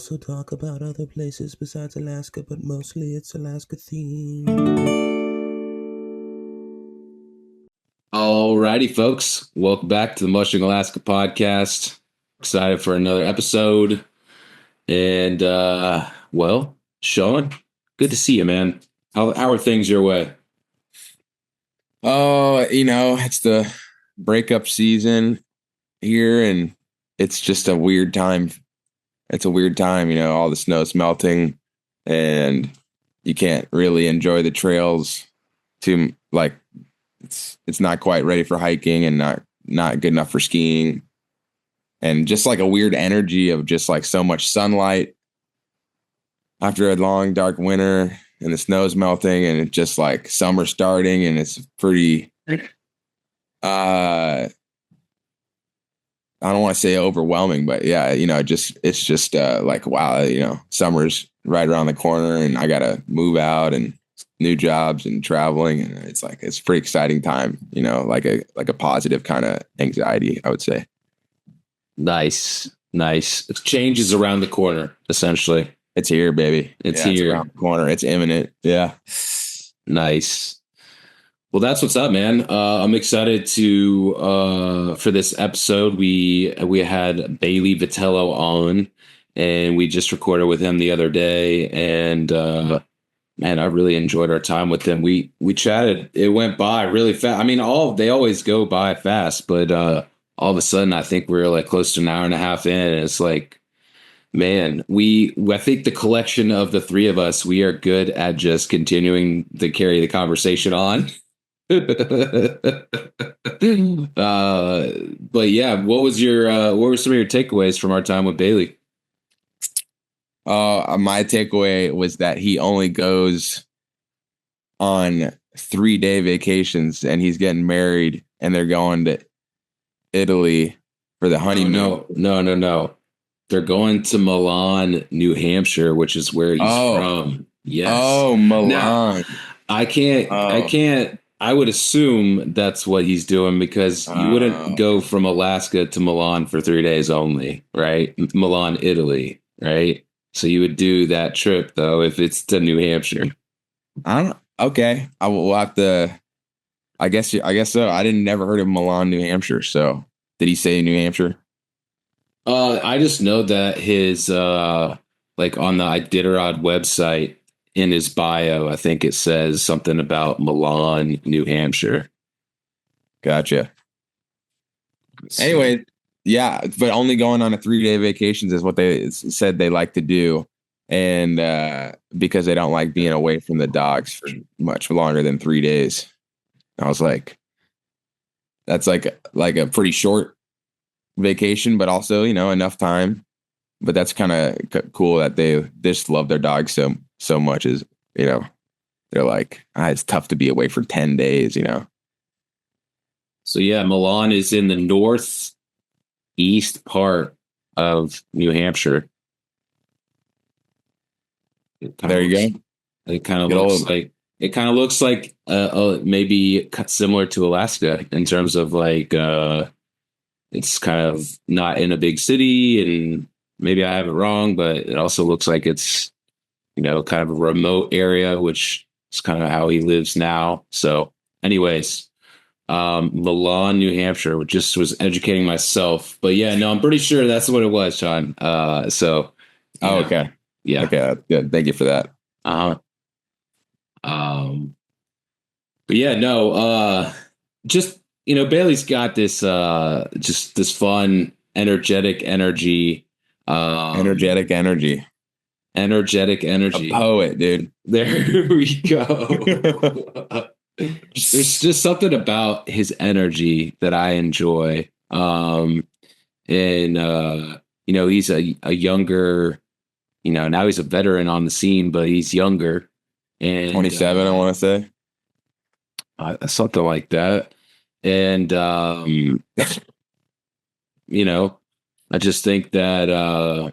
also talk about other places besides Alaska, but mostly it's Alaska themed. Alrighty, folks. Welcome back to the Mushing Alaska podcast. Excited for another episode. And, well, Sean, good to see you, man. How are things your way? Oh, it's the breakup season here, and it's just a weird time. It's a weird time, all the snow's melting, and you can't really enjoy the trails too, like, it's not quite ready for hiking and not good enough for skiing. And just like a weird energy of just like so much sunlight after a long dark winter, and the snow's melting, and it's just like summer starting, and it's pretty I don't want to say overwhelming, but yeah, it's just like, wow, summer's right around the corner, and I gotta move out and new jobs and traveling, and it's a pretty exciting time, like a positive kind of anxiety, I would say. Nice. Change is around the corner, essentially. It's here, baby. It's here. It's around the corner. It's imminent. Yeah. Nice. Well, that's what's up, man. I'm excited for this episode. We had Bailey Vitello on, and we just recorded with him the other day, and man, I really enjoyed our time with him. We chatted. It went by really fast. I mean, they always go by fast, but all of a sudden, I think we're like close to an hour and a half in, and it's like, man, I think the collection of the three of us, we are good at just continuing to carry the conversation on. But yeah, what were some of your takeaways from our time with Bailey? My takeaway was that he only goes on 3-day vacations, and he's getting married, and they're going to Italy for the honeymoon. No. They're going to Milan, New Hampshire, which is where he's from. Yes. Oh, Milan. Now, I can't. I would assume that's what he's doing, because you wouldn't go from Alaska to Milan for 3 days only, right? Milan, Italy, right? So you would do that trip, though, if it's to New Hampshire. Okay. I will have to. I guess so. I never heard of Milan, New Hampshire. So did he say New Hampshire? I just know that his like on the Iditarod website, in his bio, I think it says something about Milan, New Hampshire. Gotcha. Anyway, yeah, but only going on a 3-day vacations is what they said they like to do, and because they don't like being away from the dogs for much longer than 3 days. I was like, that's like a pretty short vacation, but also, enough time. But that's kind of cool that they just love their dogs so much, is, they're like, it's tough to be away for 10 days, So yeah, Milan is in the northeast part of New Hampshire. There you go. It kind of looks like maybe similar to Alaska in terms of like it's kind of not in a big city, and maybe I have it wrong, but it also looks like it's, kind of a remote area, which is kind of how he lives now. So anyways, Milan, New Hampshire, just was educating myself, but yeah, no, I'm pretty sure that's what it was, Sean. Okay. Yeah. Okay. That's good. Thank you for that. But yeah, no, just, Bailey's got this, just this fun, energetic energy. Energetic energy. A poet, dude. There we go. There's just something about his energy that I enjoy. And, he's a younger, now he's a veteran on the scene, but he's younger. And 27, I want to say. Something like that. And, I just think that,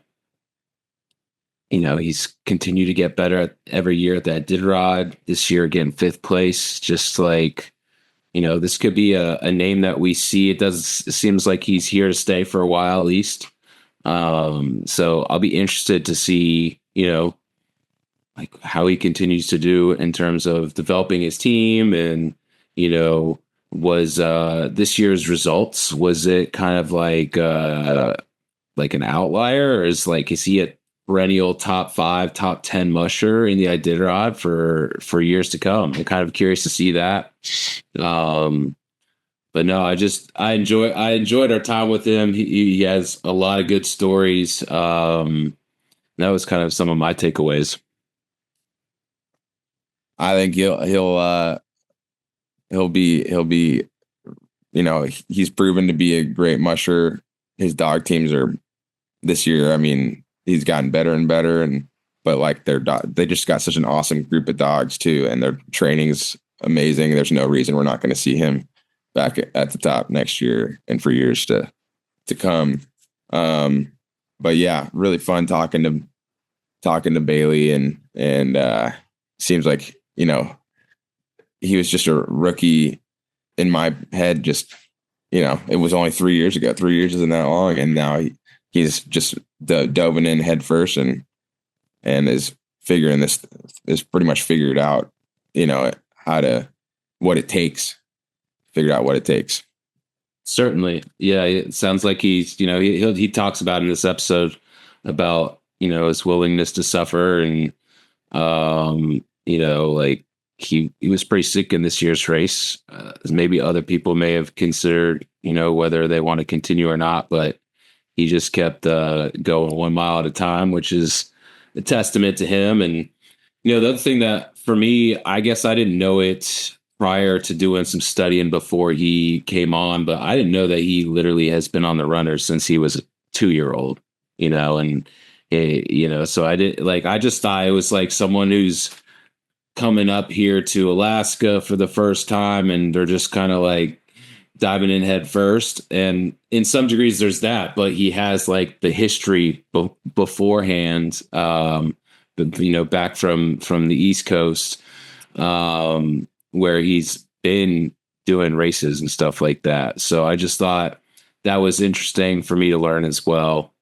he's continued to get better every year at that Iditarod. This year, again, 5th place. Just like, this could be a name that we see. It seems like he's here to stay for a while, at least. So I'll be interested to see, like how he continues to do in terms of developing his team. And, was this year's results, was it kind of like an outlier, or is he a perennial top 5, top 10 musher in the Iditarod for years to come? I'm kind of curious to see that. But no, I enjoyed our time with him. He has a lot of good stories. That was kind of some of my takeaways. I think he'll be, he's proven to be a great musher. His dog teams are this year. I mean, he's gotten better and better, but like they just got such an awesome group of dogs too, and their training's amazing. There's no reason we're not going to see him back at the top next year and for years to come. But yeah, really fun talking to Bailey, and seems like, he was just a rookie in my head. Just, it was only 3 years ago. 3 years isn't that long, and now he's just dove in head first and is figuring this is pretty much figured out, what it takes. Figured out what it takes. Certainly. Yeah. It sounds like he's, he talks about in this episode about, his willingness to suffer, and, like he was pretty sick in this year's race. Maybe other people may have considered, whether they want to continue or not, but he just kept going 1 mile at a time, which is a testament to him. And, the other thing that for me, I guess I didn't know it prior to doing some studying before he came on, but I didn't know that he literally has been on the runners since he was a 2-year-old, and, so I just thought it was like someone who's coming up here to Alaska for the first time, and they're just kind of like diving in head first. And in some degrees there's that, but he has like the history beforehand, back from the East Coast, where he's been doing races and stuff like that. So I just thought that was interesting for me to learn as well.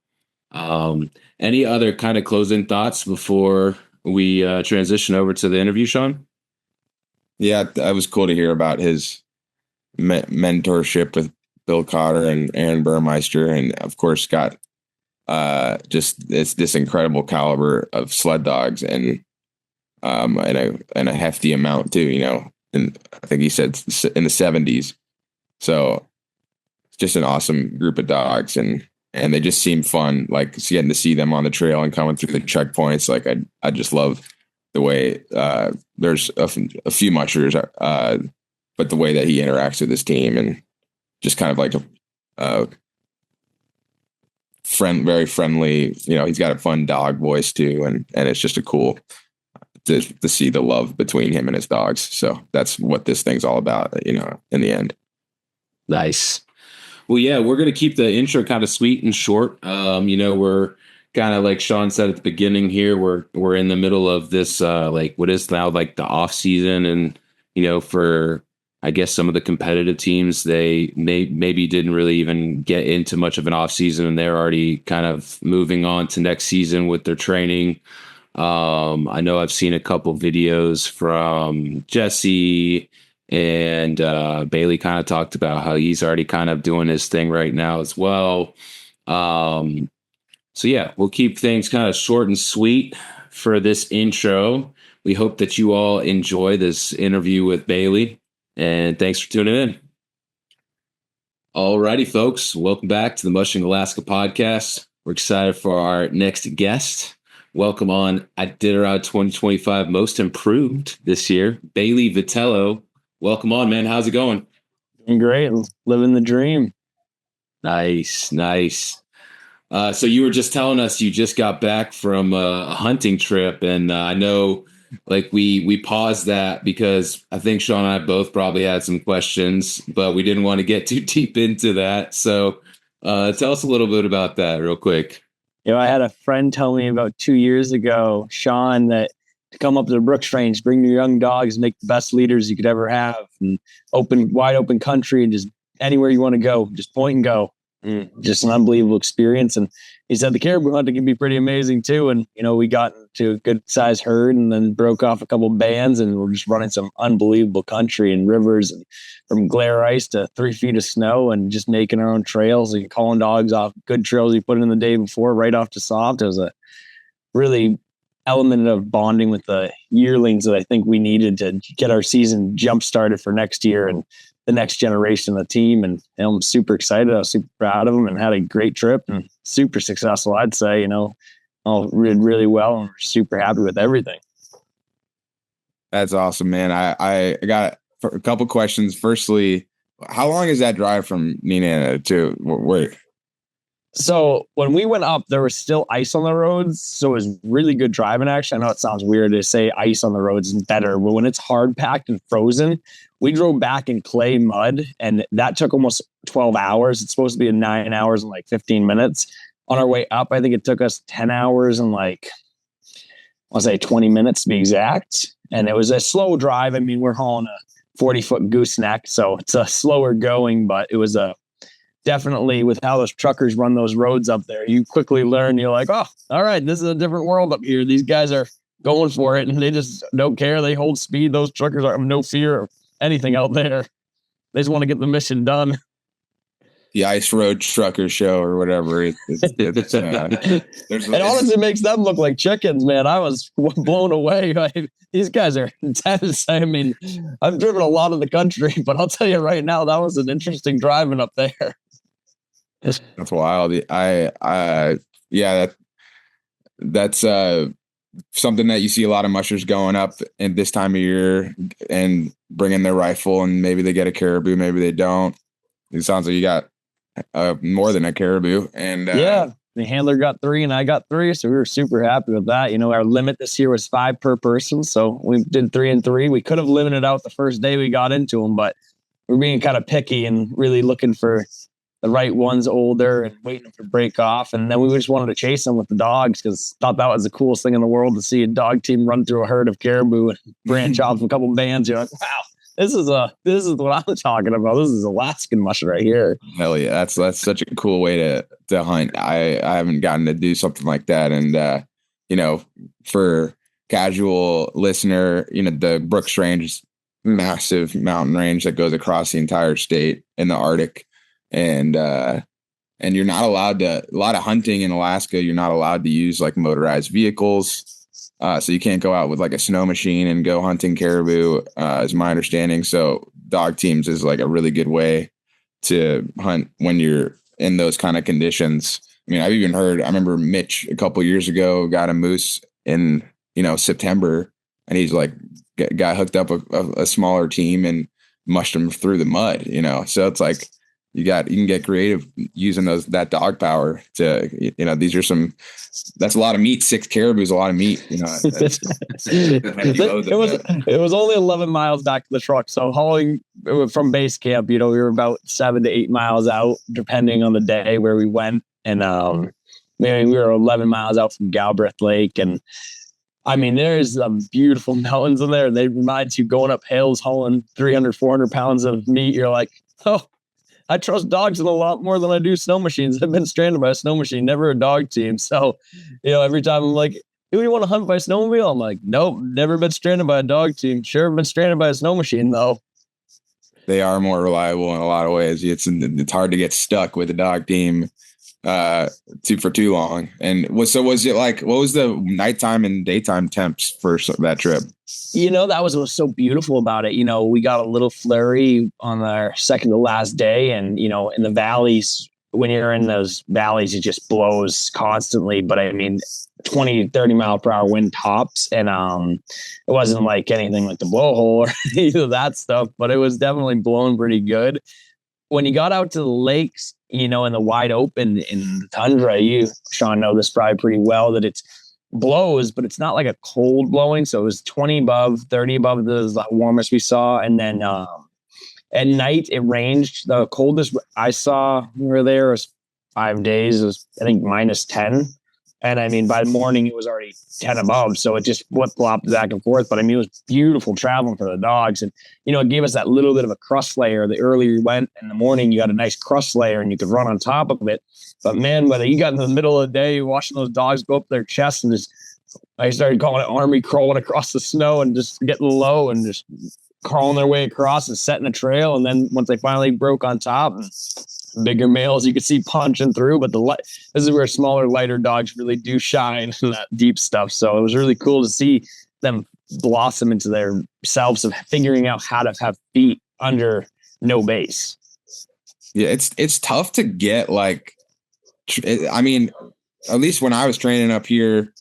Any other kind of closing thoughts before we transition over to the interview, Sean? Yeah, that was cool to hear about his mentorship with Bill Cotter and Aaron Burmeister, and of course got just this incredible caliber of sled dogs, and a hefty amount too, and I think he said in the 70s. So it's just an awesome group of dogs, and they just seem fun, like getting to see them on the trail and coming through the checkpoints. Like I just love the way there's a few mushers, but the way that he interacts with his team, and just kind of like a very friendly, he's got a fun dog voice too. And it's just a cool to see the love between him and his dogs. So that's what this thing's all about, in the end. Nice. Well, yeah, we're going to keep the intro kind of sweet and short. We're kind of like Sean said at the beginning here, we're in the middle of this, what is now like the off season. And, for, I guess, some of the competitive teams, they maybe didn't really even get into much of an off season, and they're already kind of moving on to next season with their training. I know I've seen a couple videos from Jesse, and Bailey kind of talked about how he's already kind of doing his thing right now as well. So yeah, we'll keep things kind of short and sweet for this intro. We hope that you all enjoy this interview with Bailey, and thanks for tuning in. Alrighty, folks, welcome back to the Mushing Alaska podcast. We're excited for our next guest. Welcome on Iditarod 2025 Most Improved this year, Bailey Vitello. Welcome on, man. How's it going? Doing great. Living the dream. Nice. So you were just telling us you just got back from a hunting trip, and I know we paused that because I think Sean and I both probably had some questions, but we didn't want to get too deep into that. So tell us a little bit about that real quick. I had a friend tell me about 2 years ago, Sean, that to come up to the Brooks Range, bring your young dogs, make the best leaders you could ever have, and wide open country, and just anywhere you want to go, just point and go. Just an unbelievable experience. And he said the caribou hunting can be pretty amazing too. And, we got into a good sized herd and then broke off a couple bands, and we're just running some unbelievable country and rivers, and from glare ice to 3 feet of snow, and just making our own trails and calling dogs off good trails we put in the day before right off to soft. It was a really element of bonding with the yearlings that I think we needed to get our season jump started for next year and the next generation of the team. And I'm super excited. I was super proud of them and had a great trip and super successful. I'd say, all did really well, and we're super happy with everything. That's awesome, man. I got a couple questions. Firstly, how long is that drive from Nenana to where? So when we went up, there was still ice on the roads. So it was really good driving, actually. I know it sounds weird to say ice on the roads is better, but when it's hard packed and frozen, we drove back in clay mud, and that took almost 12 hours. It's supposed to be 9 hours and like 15 minutes. On our way up, I think it took us 10 hours and I'll say 20 minutes to be exact. And it was a slow drive. I mean, we're hauling a 40-foot gooseneck, so it's a slower going, but it was definitely, with how those truckers run those roads up there, you quickly learn. You're like, oh, all right, this is a different world up here. These guys are going for it, and they just don't care. They hold speed. Those truckers have no fear of anything out there. They just want to get the mission done. The Ice Road Trucker Show or whatever. It honestly makes them look like chickens, man. I was blown away. These guys are intense. I mean, I've driven a lot of the country, but I'll tell you right now, that was an interesting driving up there. That's wild. That's something that you see a lot of mushers going up in this time of year and bringing their rifle, and maybe they get a caribou, maybe they don't. It sounds like you got more than a caribou. And yeah, the handler got 3 and I got 3, so we were super happy with that. Our limit this year was 5 per person, so we did 3 and 3. We could have limited out the first day we got into them, but we're being kind of picky and really looking for the right ones older and waiting for break off. And then we just wanted to chase them with the dogs, because thought that was the coolest thing in the world, to see a dog team run through a herd of caribou and branch off a couple bands. You're like, wow, this is what I'm talking about. This is Alaskan mush right here. Hell yeah, that's such a cool way to hunt. I haven't gotten to do something like that, and for casual listener, the Brooks Range is massive mountain range that goes across the entire state in the Arctic. And you're not allowed to, a lot of hunting in Alaska, you're not allowed to use like motorized vehicles. So you can't go out with like a snow machine and go hunting caribou, is my understanding. So dog teams is like a really good way to hunt when you're in those kind of conditions. I mean, I've even heard, I remember Mitch a couple years ago got a moose in, September, and he's like, got hooked up a smaller team and mushed him through the mud, So it's like, you can get creative using that dog power to, that's a lot of meat. 6 caribou is a lot of meat, It was only 11 miles back to the truck. So hauling from base camp, we were about 7 to 8 miles out, depending on the day where we went. And, we were 11 miles out from Galbraith Lake. And I mean, there's some beautiful mountains in there. They remind you going up hills, hauling 300, 400 pounds of meat. You're like, oh, I trust dogs in a lot more than I do snow machines. I've been stranded by a snow machine, never a dog team. So, every time I'm like, do you want to hunt by snowmobile? I'm like, nope, never been stranded by a dog team. Sure, been stranded by a snow machine, though. They are more reliable in a lot of ways. It's hard to get stuck with a dog team for too long. And was it like, what was the nighttime and daytime temps for that trip? That was what was so beautiful about it. We got a little flurry on our second to last day, and in the valleys, when you're in those valleys, it just blows constantly. But I mean, 20, 30 mile per hour wind tops, and it wasn't like anything like the blowhole or any of that stuff, but it was definitely blowing pretty good. When you got out to the lakes, in the wide open in the tundra, you, Sean, know this probably pretty well, that it's blows, but it's not like a cold blowing. So it was 20 above, 30 above the warmest we saw. And then at night it ranged. The coldest I saw we were there was 5 days. It was, I think, -10. And I mean, by the morning it was already 10 above. So it just flip-flopped back and forth. But I mean, it was beautiful traveling for the dogs. And, it gave us that little bit of a crust layer. The earlier you went in the morning, you got a nice crust layer and you could run on top of it. But man, whether you got in the middle of the day, watching those dogs go up their chests and I started calling it army crawling across the snow and just getting low and just crawling their way across and setting a trail. And then once they finally broke on top, bigger males you could see punching through, but this is where smaller, lighter dogs really do shine in that deep stuff. So it was really cool to see them blossom into their selves of figuring out how to have feet under no base. Yeah, it's tough to get I mean, at least when I was training up here,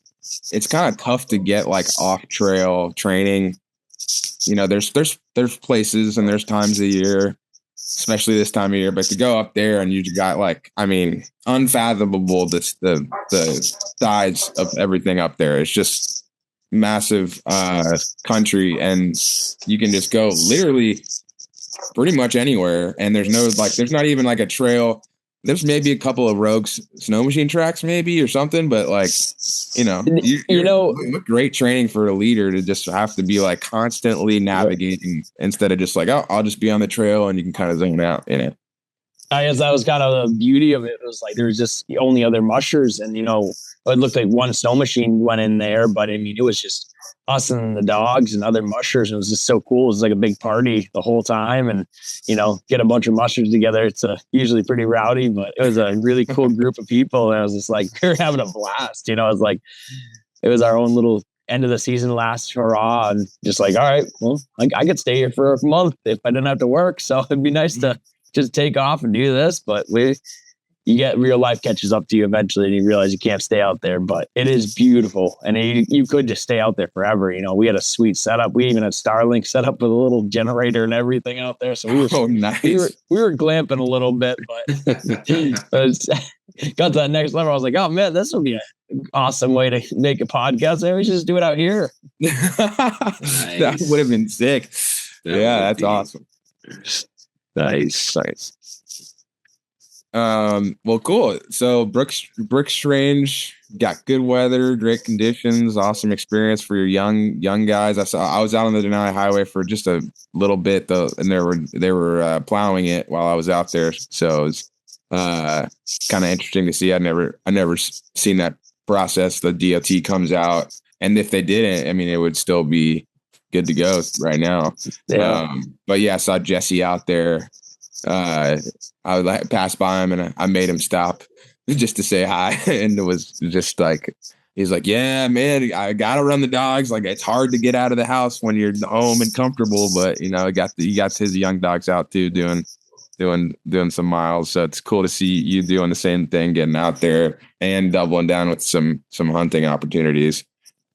it's kind of tough to get off trail training. There's places and there's times of year, especially this time of year, but to go up there and you got unfathomable the size of everything up there. It's just massive country, and you can just go literally pretty much anywhere, and there's no there's not even a trail. There's maybe a couple of rogue snow machine tracks maybe or something, but great training for a leader to just have to be constantly navigating instead of just I'll just be on the trail and you can kind of zone out in it. I guess that was kind of the beauty of it. It was there was just the only other mushers, and it looked like one snow machine went in there, but I mean, it was just us and the dogs and other mushers. And it was just so cool. It was a big party the whole time, and get a bunch of mushers together. It's usually pretty rowdy, but it was a really cool group of people. And I was just we were having a blast. It was it was our own little end of the season last hurrah, and just all right, well, I could stay here for a month if I didn't have to work. So it'd be nice to just take off and do this, but you get real life catches up to you eventually and you realize you can't stay out there, but it is beautiful. And you could just stay out there forever. We had a sweet setup. We even had Starlink set up with a little generator and everything out there. So nice. we were glamping a little bit, but got to that next level. I was like, oh man, this would be an awesome way to make a podcast. Maybe we should just do it out here. Nice. That would have been sick. That's awesome. Nice. Well, cool. So Brooks Range got good weather, great conditions, awesome experience for your young guys. I was out on the Denali Highway for just a little bit though, and they were plowing it while I was out there. So it was kind of interesting to see. I never seen that process. The DOT comes out, and if they didn't, I mean, it would still be good to go right now. Yeah. But yeah, I saw Jesse out there. I would pass by him and I made him stop just to say hi. And it was just he's like, yeah, man, I got to run the dogs. It's hard to get out of the house when you're home and comfortable, but he got his young dogs out too, doing some miles. So it's cool to see you doing the same thing, getting out there and doubling down with some hunting opportunities.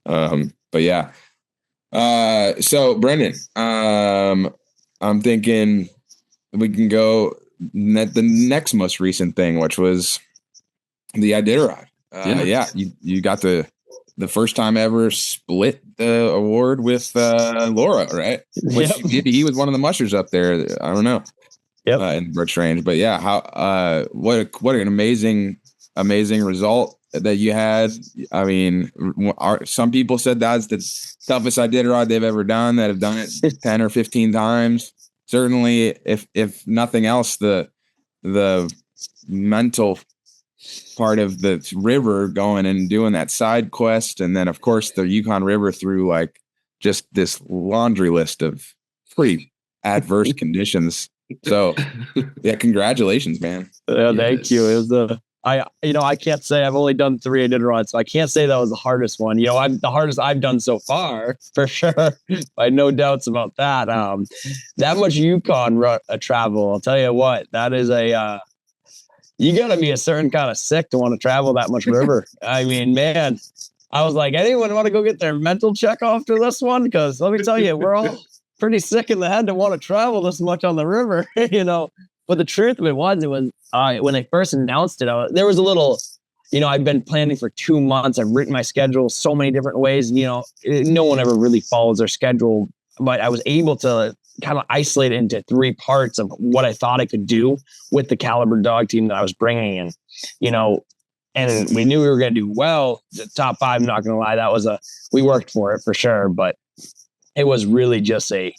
But yeah. So Brendan, I'm thinking we can go the next most recent thing, which was the Iditarod. You got the first time ever split the award with Laura, right? Which he was one of the mushers up there. I don't know. Yep. In Brooks Range, but yeah, how what an amazing result that you had. I mean, some people said that's the toughest Iditarod they've ever done, that have done it 10 or 15 times. Certainly, if nothing else, the mental part of the river, going and doing that side quest, and then of course the Yukon River through just this laundry list of pretty adverse conditions. So yeah, congratulations, man. Thank you. It was I can't say I've only done 3 Iditarods, so I can't say that was the hardest one. I'm the hardest I've done so far, for sure. I no doubts about that. That much Yukon travel, I'll tell you what, that is you got to be a certain kind of sick to want to travel that much river. I mean, man, I was like, anyone want to go get their mental check after this one? Because let me tell you, we're all pretty sick in the head to want to travel this much on the river, But the truth of it was when they first announced it, there was a little, I've been planning for 2 months. I've written my schedule so many different ways. No one ever really follows their schedule, but I was able to kind of isolate it into 3 parts of what I thought I could do with the caliber dog team that I was bringing in, and we knew we were going to do well. The top 5, not going to lie, we worked for it for sure, but it was really just a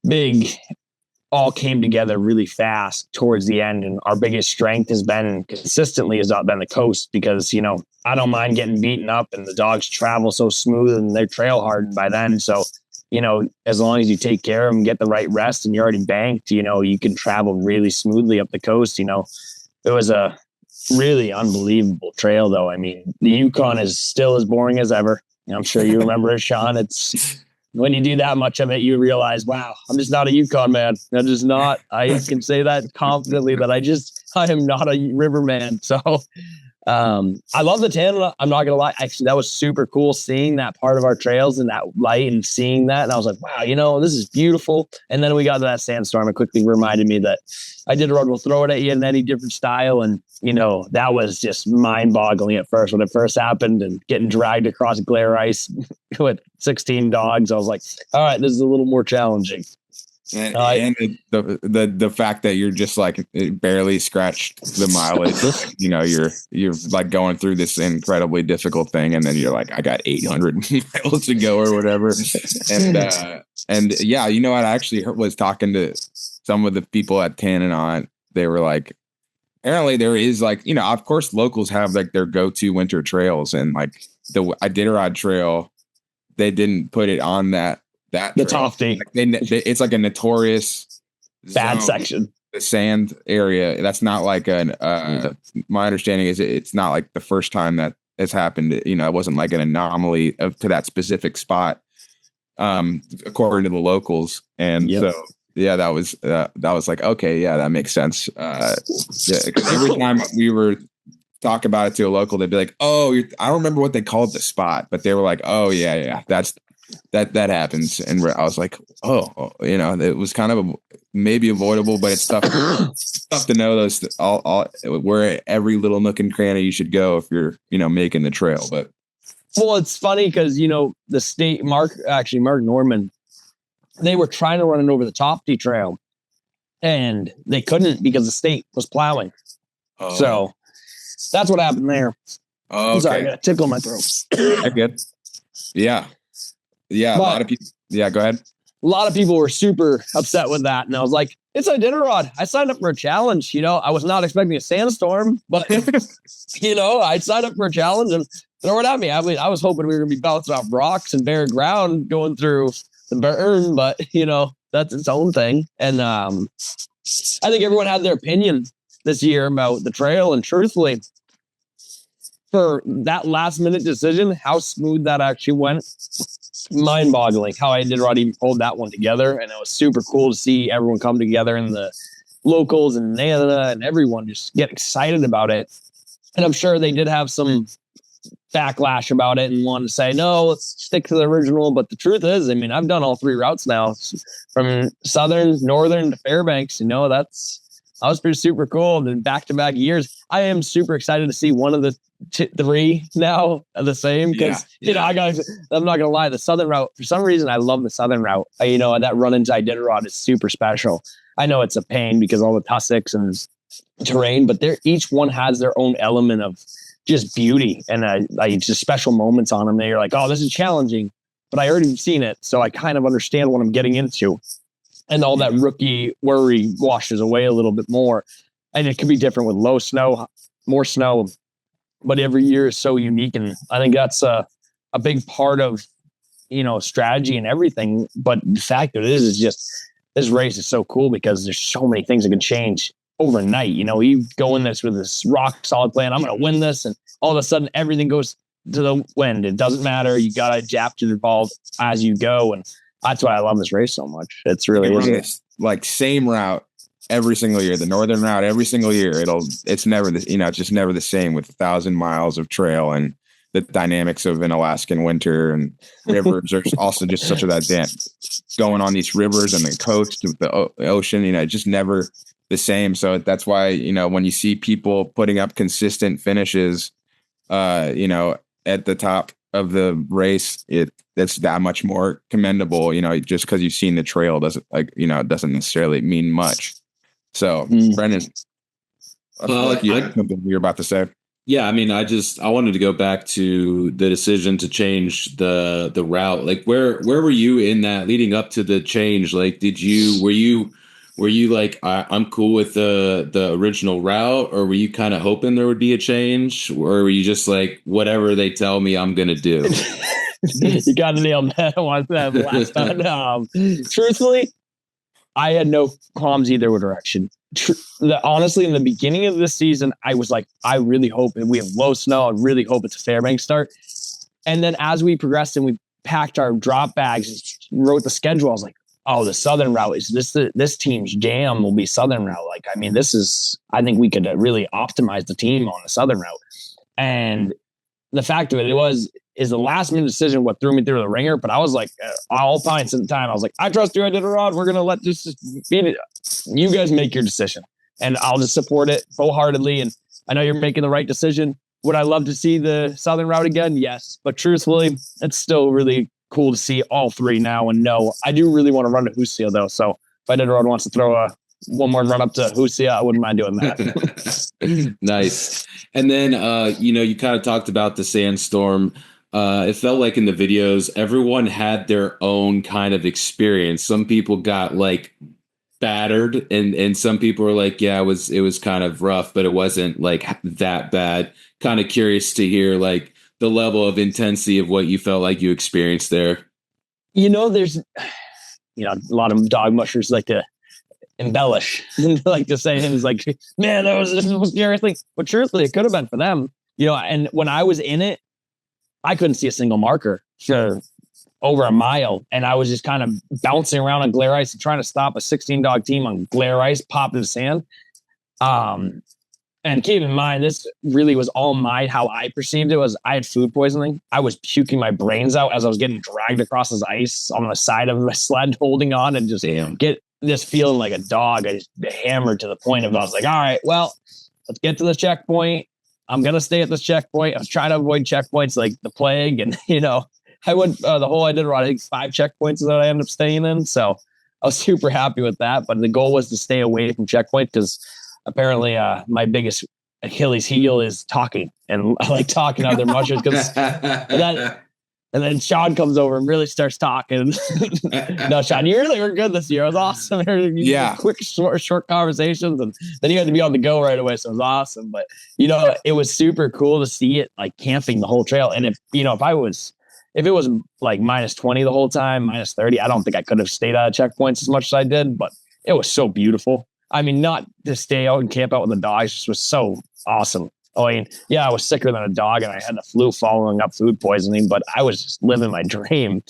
big, all came together really fast towards the end. And our biggest strength has been the coast, because, you know, I don't mind getting beaten up, and the dogs travel so smooth and they're trail hardened by then. So, you know, as long as you take care of them, get the right rest, and you're already banked, you know, you can travel really smoothly up the coast. You know, it was a really unbelievable trail, though. I mean, the Yukon is still as boring as ever. I'm sure you remember it, Sean. It's when you do that much of it, you realize, wow, I'm just not a Yukon man. I'm just not. I can say that confidently, that I am not a river man. So I love the Tanana. I'm not going to lie. Actually, that was super cool seeing that part of our trails in that light and seeing that. And I was like, wow, you know, this is beautiful. And then we got to that sandstorm. It quickly reminded me that Iditarod will throw it at you in any different style. And, you know, that was just mind boggling at first when it first happened, and getting dragged across glare ice with 16 dogs. I was like, all right, this is a little more challenging. And the fact that you're just like, it barely scratched the mileage, you know, you're like going through this incredibly difficult thing, and then you're like, I got 800 miles to go or whatever. And yeah, you know what? I actually was talking to some of the people at Nenana. They were like, apparently there is like, you know, of course locals have like their go-to winter trails, and like the Iditarod trail, they didn't put it on the Tofty. Like it's like a notorious bad zone, section. The sand area. That's not like my understanding is it's not like the first time that has happened. You know, it wasn't like an anomaly to that specific spot, according to the locals. And so, yeah, that was like, okay, yeah, that makes sense. Yeah, every time we were talk about it to a local, they'd be like, oh, I don't remember what they called the spot, but they were like, oh yeah, that happens. And I was like, oh, you know, it was kind of maybe avoidable, but it's tough to know those all where every little nook and cranny you should go if you're, you know, making the trail. But well, it's funny because, you know, the state Mark Norman, they were trying to run it over the Tofty Trail, and they couldn't because the state was plowing. Oh. So that's what happened there. Oh, okay. I'm sorry, I got a tickle in my throat. Good. Yeah. Yeah, but a lot of people. Yeah, go ahead. A lot of people were super upset with that, and I was like, "It's Iditarod. I signed up for a challenge. You know, I was not expecting a sandstorm, but you know, I signed up for a challenge and throw it at me. I was hoping we were gonna be bouncing off rocks and bare ground going through the burn, but you know, that's its own thing. And I think everyone had their opinion this year about the trail, and truthfully, for that last minute decision, how smooth that actually went. Mind-boggling how Iditarod even pulled that one together, and it was super cool to see everyone come together, and the locals and Nenana and everyone just get excited about it. And I'm sure they did have some backlash about it and wanted to say, no, let's stick to the original. But the truth is, I mean, I've done all 3 routes now, from southern, northern to Fairbanks. You know, that was pretty super cool. And back-to-back years, I am super excited to see one of the 3 now are the same, because you know, I'm not gonna lie, the southern route, for some reason I love the southern route. You know, that run into Iditarod is super special. I know it's a pain because all the tussocks and terrain, but each one has their own element of just beauty and like just special moments on them. You're like, oh, this is challenging, but I already seen it, so I kind of understand what I'm getting into, and all that rookie worry washes away a little bit more. And it could be different with low snow, more snow, but every year is so unique. And I think that's a big part of, you know, strategy and everything. But the fact that it is just, this race is so cool because there's so many things that can change overnight. You know, you go in this with this rock solid plan, I'm going to win this. And all of a sudden everything goes to the wind. It doesn't matter. You got to adapt to the ball as you go. And that's why I love this race so much. It's really is like same route every single year, the northern route every single year. It's never the, you know, it's just never the same with 1,000 miles of trail and the dynamics of an Alaskan winter and rivers. There's also just such a that dance going on these rivers and the coast of the ocean, you know, just never the same. So that's why, you know, when you see people putting up consistent finishes, you know, at the top of the race, that's that much more commendable, you know, just because you've seen the trail doesn't, like, you know, it doesn't necessarily mean much. So Brendan, I feel like you had something you're about to say. Yeah, I mean, I wanted to go back to the decision to change the route. Like, where were you in that leading up to the change? Like, were you like, I'm cool with the original route, or were you kind of hoping there would be a change, or were you just like, whatever they tell me, I'm gonna do? You got to nail that one that last time. Truthfully, I had no qualms either direction. Honestly, in the beginning of this season, I was like, I really hope we have low snow. I really hope it's a Fairbanks start. And then as we progressed and we packed our drop bags and wrote the schedule, I was like, oh, the Southern route is this team's jam will be Southern route. Like, I mean, I think we could really optimize the team on the Southern route. And the fact of it is the last minute decision what threw me through the ringer. But I was like, all points at the time, I was like, I trust you, Iditarod. We're going to let this be it. You guys make your decision and I'll just support it wholeheartedly. And I know you're making the right decision. Would I love to see the Southern route again? Yes. But truthfully, it's still really cool to see all three now. And no, I do really want to run to Husia though. So if Iditarod wants to throw one more run up to Husia, I wouldn't mind doing that. Nice. And then, you kind of talked about the sandstorm. It felt like in the videos, everyone had their own kind of experience. Some people got like battered and some people were like, yeah, it was kind of rough, but it wasn't like that bad. Kind of curious to hear like the level of intensity of what you felt like you experienced there. There's, a lot of dog mushers like to embellish like to say things like, man, that was the scariest thing. But truthfully, it could have been for them, and when I was in it, I couldn't see a single marker for over a mile. And I was just kind of bouncing around on glare ice and trying to stop a 16 dog team on glare ice, popped in the sand. And keep in mind, this really was all how I perceived it was I had food poisoning. I was puking my brains out as I was getting dragged across this ice on the side of my sled, holding on and just get this feeling like a dog. I just hammered to the point of I was like, all right, well, let's get to the checkpoint. I'm going to stay at this checkpoint. I was trying to avoid checkpoints like the plague. And, I went the whole Iditarod, I think 5 checkpoints that I ended up staying in. So I was super happy with that. But the goal was to stay away from checkpoint because apparently my biggest Achilles heel is talking. And I like talking to other mushers because and then Sean comes over and really starts talking. No, Sean, you really were good this year. It was awesome. Yeah. Quick, short conversations. And then you had to be on the go right away. So it was awesome. But, it was super cool to see it like camping the whole trail. And if it was like -20 the whole time, -30, I don't think I could have stayed out of checkpoints as much as I did. But it was so beautiful. I mean, not to stay out and camp out with the dogs just was so awesome. I mean, yeah, I was sicker than a dog and I had the flu following up food poisoning, but I was just living my dream.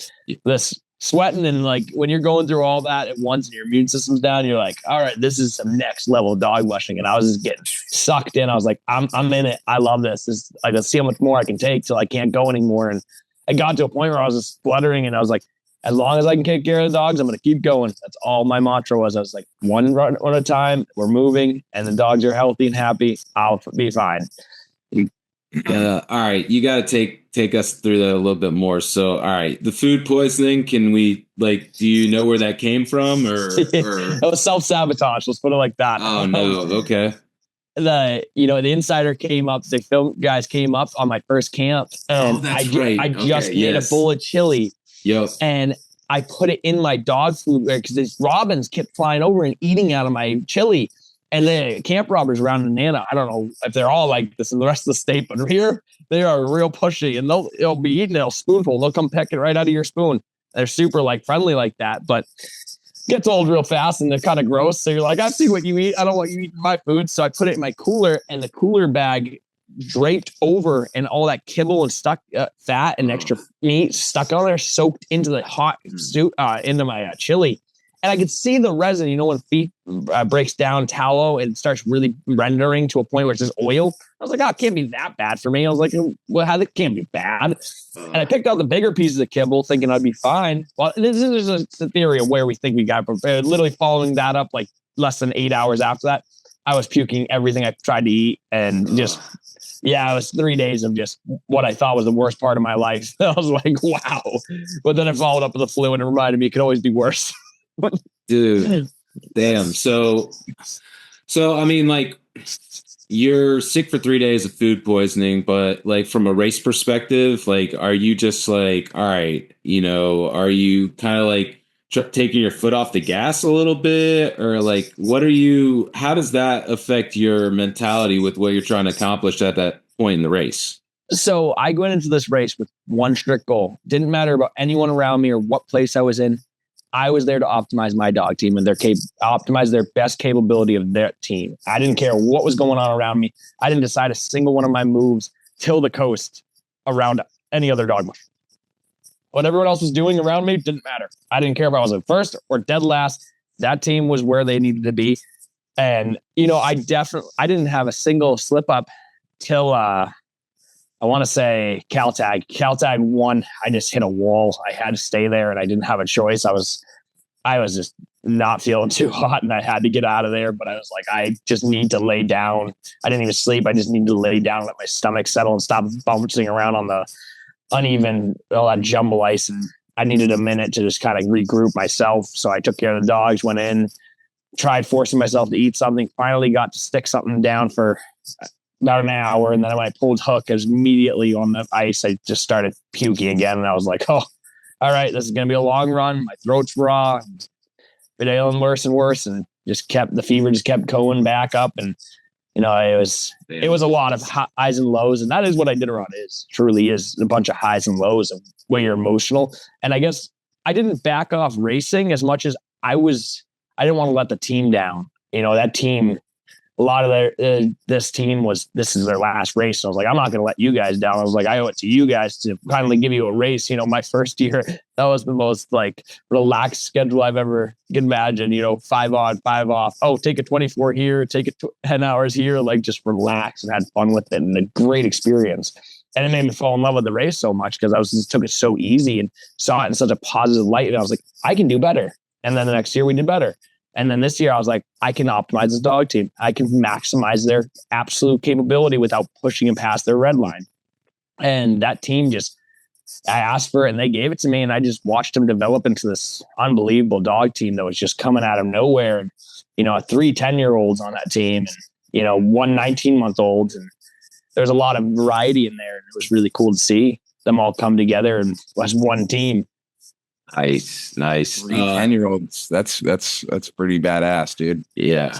This sweating and like when you're going through all that at once and your immune system's down, you're like, all right, this is some next level dog mushing. And I was just getting sucked in. I was like, I'm in it. I love this. I can see how much more I can take till I can't go anymore. And I got to a point where I was just spluttering and I was like, as long as I can take care of the dogs, I'm going to keep going. That's all my mantra was. I was like, one run at a time, we're moving, and the dogs are healthy and happy. I'll be fine. All right. You got to take us through that a little bit more. So, all right. The food poisoning, can we, do you know where that came from? Or It was self-sabotage. Let's put it like that. Oh, no. Okay. The insider came up, the film guys came up on my first camp. And I just made a bowl of chili. Yep. And I put it in my dog food because these robins kept flying over and eating out of my chili. And the camp robbers around Nenana, I don't know if they're all like this in the rest of the state, but here they are real pushy and they'll be eating a spoonful. They'll come peck it right out of your spoon. They're super friendly like that, but gets old real fast and they're kind of gross. So you're like, I see what you eat. I don't want you eating my food. So I put it in my cooler and the cooler bag draped over and all that kibble and stuck fat and extra meat stuck on there, soaked into the hot soup, into my chili. And I could see the resin, when feet breaks down tallow and starts really rendering to a point where it's just oil. I was like, oh, it can't be that bad for me. I was like, well, how that can't be bad. And I picked out the bigger pieces of kibble thinking I'd be fine. Well, this is a theory of where we think we got prepared. Literally following that up like less than 8 hours after that, I was puking everything I tried to eat and just... Yeah, it was 3 days of just what I thought was the worst part of my life. I was like, wow. But then I followed up with the flu and it reminded me it could always be worse. Dude, damn. So I mean, you're sick for 3 days of food poisoning, but like from a race perspective, like, are you just like, all right, are you kind of like taking your foot off the gas a little bit, or like, how does that affect your mentality with what you're trying to accomplish at that point in the race? So I went into this race with one strict goal. Didn't matter about anyone around me or what place I was in. I was there to optimize my dog team and optimize their best capability of their team. I didn't care what was going on around me. I didn't decide a single one of my moves till the coast around any other dog. What everyone else was doing around me didn't matter. I didn't care if I was in first or dead last. That team was where they needed to be. And, I didn't have a single slip up till, I want to say Caltag. Caltag 1, I just hit a wall. I had to stay there and I didn't have a choice. I was just not feeling too hot and I had to get out of there. But I was like, I just need to lay down. I didn't even sleep. I just needed to lay down, let my stomach settle and stop bouncing around on the uneven, all that jumble ice. And I needed a minute to just kind of regroup myself. So I took care of the dogs, went in, tried forcing myself to eat something, finally got to stick something down for about an hour. And then when I pulled hook, I was immediately on the ice. I just started puking again. And I was like, oh, all right, this is going to be a long run. My throat's raw. Been ailing worse and worse. And the fever just kept going back up. And, it was a lot of highs and lows. And that is what Iditarod truly is a bunch of highs and lows of where you're emotional. And I guess I didn't back off racing as much as I didn't want to let the team down. That team, a lot of this team this is their last race. So I was like, I'm not going to let you guys down. I was like, I owe it to you guys to finally give you a race. My first year, that was the most like relaxed schedule I've ever could imagine, 5 on, 5 off. Oh, take a 24 here, take 10 hours here, like just relax and had fun with it and a great experience. And it made me fall in love with the race so much because I just took it so easy and saw it in such a positive light. And I was like, I can do better. And then the next year we did better. And then this year I was like, I can optimize this dog team. I can maximize their absolute capability without pushing them past their red line. And that team I asked for it and they gave it to me. And I just watched them develop into this unbelievable dog team that was just coming out of nowhere. And, 3 10-year-olds on that team and, 1 19-month-old. And there's a lot of variety in there. And it was really cool to see them all come together and as one team. Nice. 10-year-olds. That's pretty badass, dude. Yeah.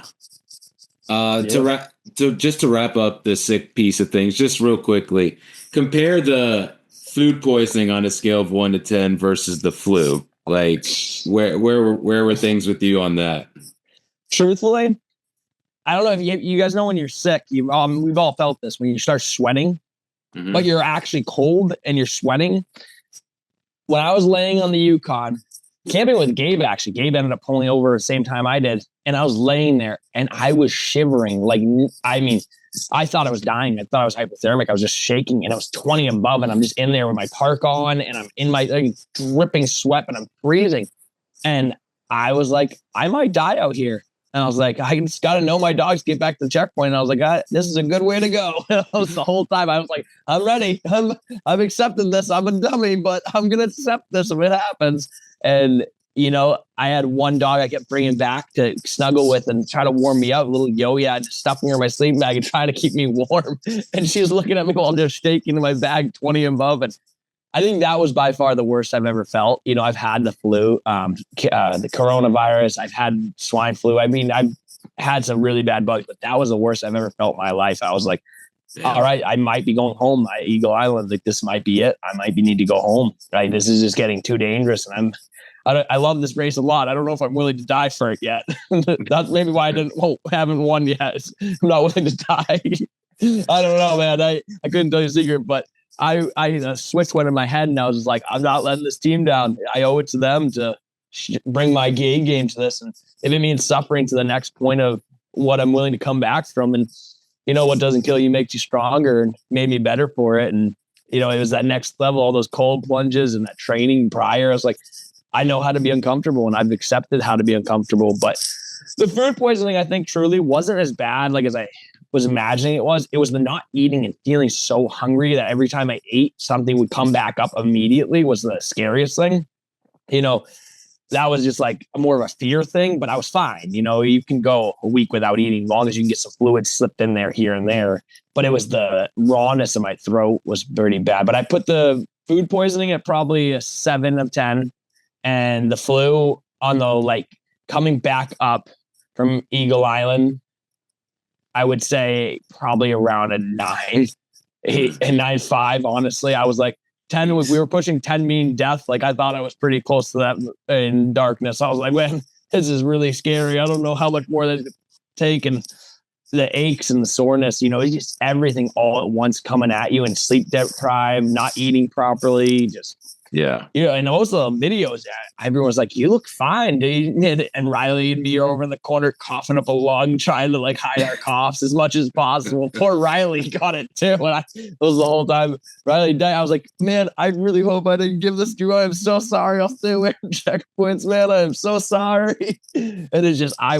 To wrap up the sick piece of things, just real quickly, compare the food poisoning on a scale of 1 to 10 versus the flu. Like, where were things with you on that? Truthfully, I don't know if you guys know when you're sick. We've all felt this when you start sweating, but you're actually cold and you're sweating. When I was laying on the Yukon, camping with Gabe, actually, Gabe ended up pulling over at the same time I did. And I was laying there and I was shivering. I thought I was dying. I thought I was hypothermic. I was just shaking and it was 20 above and I'm just in there with my park on and I'm in my dripping sweat and I'm freezing. And I was like, I might die out here. And I was like, I just got to know my dogs, get back to the checkpoint. And I was like, this is a good way to go. The whole time I was like, I'm ready. I'm accepting this. I'm a dummy, but I'm going to accept this if it happens. And, I had one dog I kept bringing back to snuggle with and try to warm me up. A little yo-yo, I just stuffing her in my sleeping bag and trying to keep me warm. And she was looking at me while just shaking in my bag, 20 above. And I think that was by far the worst I've ever felt. I've had the flu, the coronavirus. I've had swine flu. I mean, I've had some really bad bugs, but that was the worst I've ever felt in my life. I was like, all right, I might be going home. Eagle Island, like this might be it. I might need to go home. Right, this is just getting too dangerous, and I love this race a lot. I don't know if I'm willing to die for it yet. That's maybe why haven't won yet. I'm not willing to die. I don't know, man. I couldn't tell you a secret, but I switch went in my head and I was just like, I'm not letting this team down. I owe it to them to bring my game to this. And if it means suffering to the next point of what I'm willing to come back from, and what doesn't kill you makes you stronger, and made me better for it. And, it was that next level, all those cold plunges and that training prior. I was like, I know how to be uncomfortable and I've accepted how to be uncomfortable. But the food poisoning, I think, truly wasn't as bad as I was imagining it was. It was the not eating and feeling so hungry that every time I ate, something would come back up immediately was the scariest thing. that was just like more of a fear thing, but I was fine. You know, you can go a week without eating as long as you can get some fluid slipped in there here and there. But it was the rawness in my throat was pretty bad. But I put the food poisoning at probably a 7 of 10, and the flu on the like coming back up from Eagle Island, I would say probably around a 9, 8, and 9.5. Honestly, I was like 10. We were pushing 10 mean death. Like I thought I was pretty close to that in darkness. I was like, man, this is really scary. I don't know how much more that could take. And the aches and the soreness, you know, it's just everything all at once coming at you, and sleep deprived, not eating properly, just. Yeah. Yeah. And most of the videos, everyone's like, you look fine, dude. And Riley and me are over in the corner coughing up a lung, trying to like hide our coughs as much as possible. Poor Riley got it too. And it was the whole time Riley died. I was like, man, I really hope I didn't give this to you. I'm so sorry. I'll stay away from checkpoints, man. I'm so sorry. And it's just, I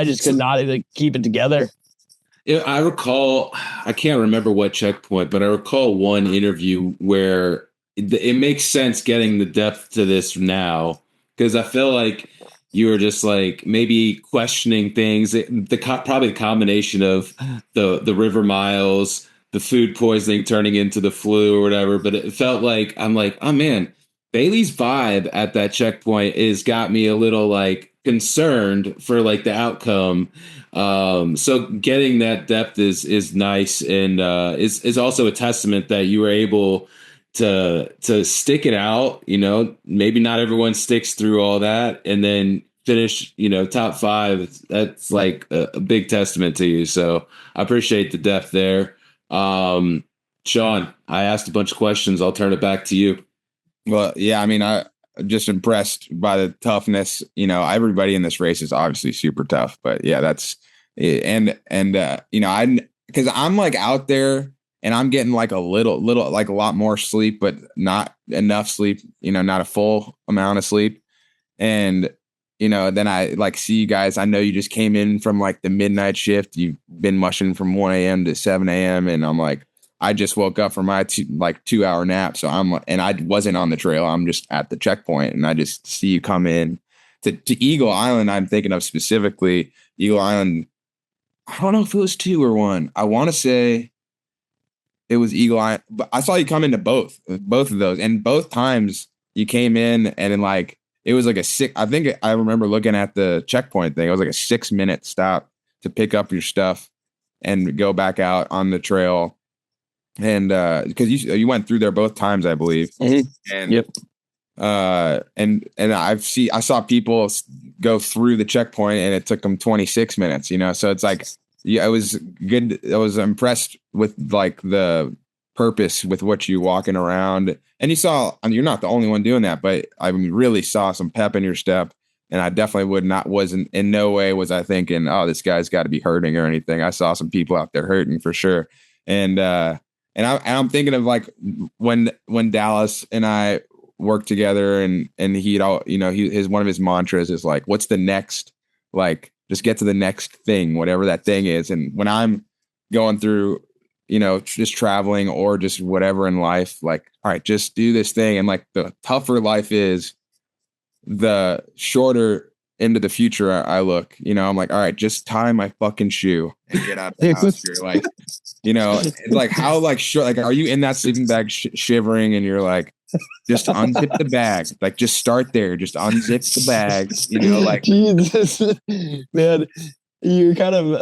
just could not even keep it together. I recall, I can't remember what checkpoint, but I recall one interview where it makes sense getting the depth to this now, because I feel like you were just like maybe questioning things. Probably the combination of the river miles, the food poisoning turning into the flu or whatever. But it felt like I'm like, oh man, Bailey's vibe at that checkpoint is got me a little like concerned for like the outcome. So getting that depth is nice, and is also a testament that you were able to stick it out. You know, maybe not everyone sticks through all that and then finish, you know, top 5. That's like a big testament to you. So I appreciate the depth there. Sean, I asked a bunch of questions. I'll turn it back to you. Well, yeah, I mean, I'm just impressed by the toughness. You know, everybody in this race is obviously super tough, but yeah, that's, and you know, because I'm like out there and I'm getting like a little, like a lot more sleep, but not enough sleep, you know, not a full amount of sleep. And, you know, then I like see you guys, I know you just came in from like the midnight shift. You've been mushing from 1 a.m. to 7 a.m. And I'm like, I just woke up from my 2 hour nap. So and I wasn't on the trail. I'm just at the checkpoint, and I just see you come in to Eagle Island. I'm thinking of specifically Eagle Island. I don't know if it was 2 or 1. I want to say it was Eagle Island, but I saw you come into both of those. And both times you came in and then like, it was like I think I remember looking at the checkpoint thing. It was like a 6-minute stop to pick up your stuff and go back out on the trail. And because you went through there both times, I believe. Mm-hmm. And yep. And I saw people go through the checkpoint and it took them 26 minutes, you know. So it's like, yeah, it was good. I was impressed with like the purpose with what you walking around, and you're not the only one doing that, but I really saw some pep in your step. And I definitely wasn't in no way was I thinking, oh, this guy's got to be hurting or anything. I saw some people out there hurting for sure. And I'm thinking of like when Dallas and I worked together, and he'd all, you know, one of his mantras is like, what's the next, like, just get to the next thing, whatever that thing is. And when I'm going through, you know, just traveling or just whatever in life, like, all right, just do this thing. And like the tougher life is, the shorter into the future I look, you know, I'm like, all right, just tie my fucking shoe and get out of the house. You're like, you know, it's like how like sure, like, are you in that sleeping bag shivering and you're like, just unzip the bag, like just start there, just unzip the bag, you know, like Jesus, man. You're kind of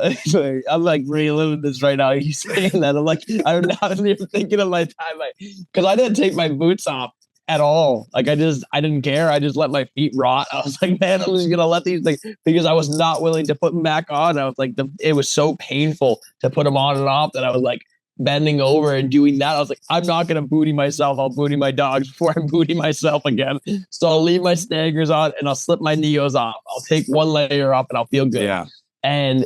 I'm like reliving this right now. You saying that, I'm like, I'm not even thinking of my time, because I didn't take my boots off at all. Like I didn't care. I just let my feet rot. I was like, man, I'm just gonna let these things, because I was not willing to put them back on. I was like, it was so painful to put them on and off that I was like bending over and doing that. I was like, I'm not gonna booty myself. I'll booty my dogs before I'm booty myself again. So I'll leave my Staggers on and I'll slip my Neos off. I'll take one layer off and I'll feel good. Yeah. And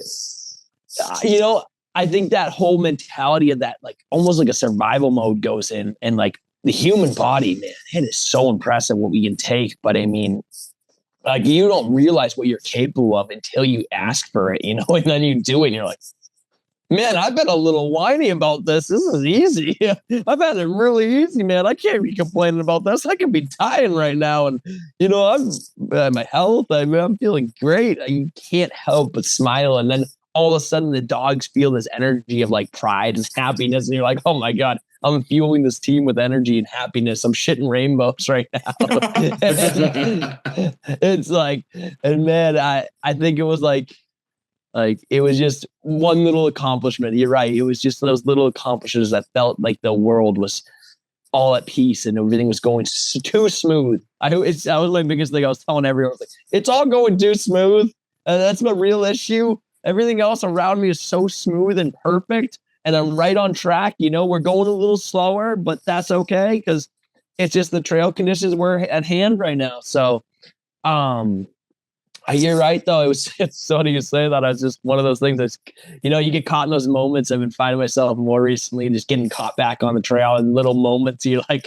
you know, I think that whole mentality of that, like almost like a survival mode goes in, and like the human body, man, it is so impressive what we can take. But I mean, like you don't realize what you're capable of until you ask for it, you know, and then you do it and you're like, Man, I've been a little whiny about this. This is easy. I've had it really easy, man. I can't be complaining about this. I could be dying right now. And, I'm my health, I'm feeling great. You can't help but smile. And then all of a sudden the dogs feel this energy of like pride and happiness. And you're like, oh my God, I'm fueling this team with energy and happiness. I'm shitting rainbows right now. It's like, and man, I think it was like it was just one little accomplishment. You're right. It was just those little accomplishments that felt like the world was all at peace and everything was going too smooth. That was my biggest thing. I was telling everyone, I was like, it's all going too smooth. That's the real issue. Everything else around me is so smooth and perfect. And I'm right on track. We're going a little slower, but that's okay because it's just the trail conditions were at hand right now. So, you're right, though. It's funny you say that. It's just one of those things that's, you get caught in those moments. I've been finding myself more recently just getting caught back on the trail in little moments. I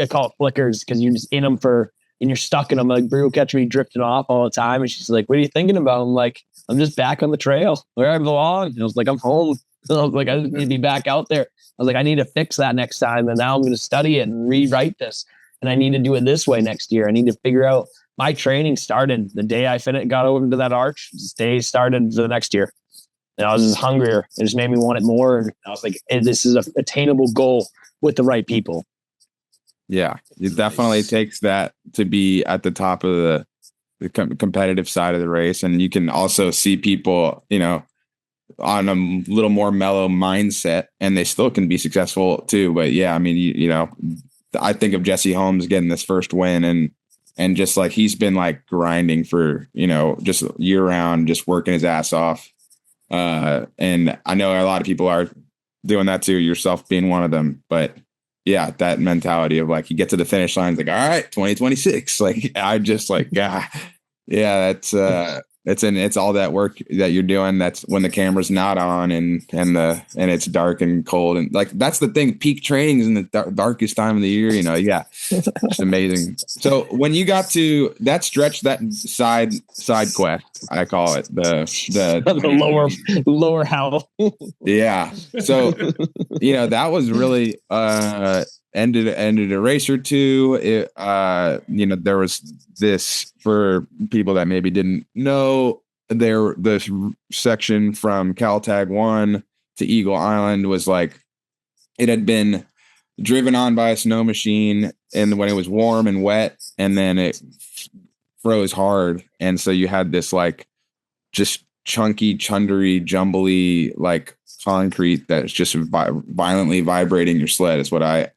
call it flickers because you're just in them and you're stuck in them. Like, Brie will catch me drifting off all the time. And she's like, what are you thinking about? I'm like, I'm just back on the trail where I belong. And I was like, I'm home. And I was like, I just need to be back out there. I was like, I need to fix that next time. And now I'm going to study it and rewrite this. And I need to do it this way next year. I need to figure out. My training started the day I got over to that arch. This day started the next year. And I was just hungrier. It just made me want it more. And I was like, this is an attainable goal with the right people. Yeah, it definitely takes that to be at the top of the competitive side of the race. And you can also see people, on a little more mellow mindset, and they still can be successful too. But yeah, I mean, I think of Jesse Holmes getting this first win and just like he's been like grinding for, just year round, just working his ass off. And I know a lot of people are doing that too, yourself being one of them. But yeah, that mentality of like, you get to the finish line, it's like, all right, 2026. Like, I just like, yeah, it's all that work that you're doing. That's when the camera's not on and it's dark and cold. And like, that's the thing. Peak training is in the darkest time of the year, yeah, it's amazing. So when you got to that stretch, that side quest, I call it the lower howl. Yeah. So, that was really, ended a race or two. There was this, for people that maybe didn't know, this section from Caltag 1 to Eagle Island was like, it had been driven on by a snow machine, and when it was warm and wet, and then it froze hard, and so you had this like just chunky, chundery, jumbly like concrete that's just violently vibrating your sled is what I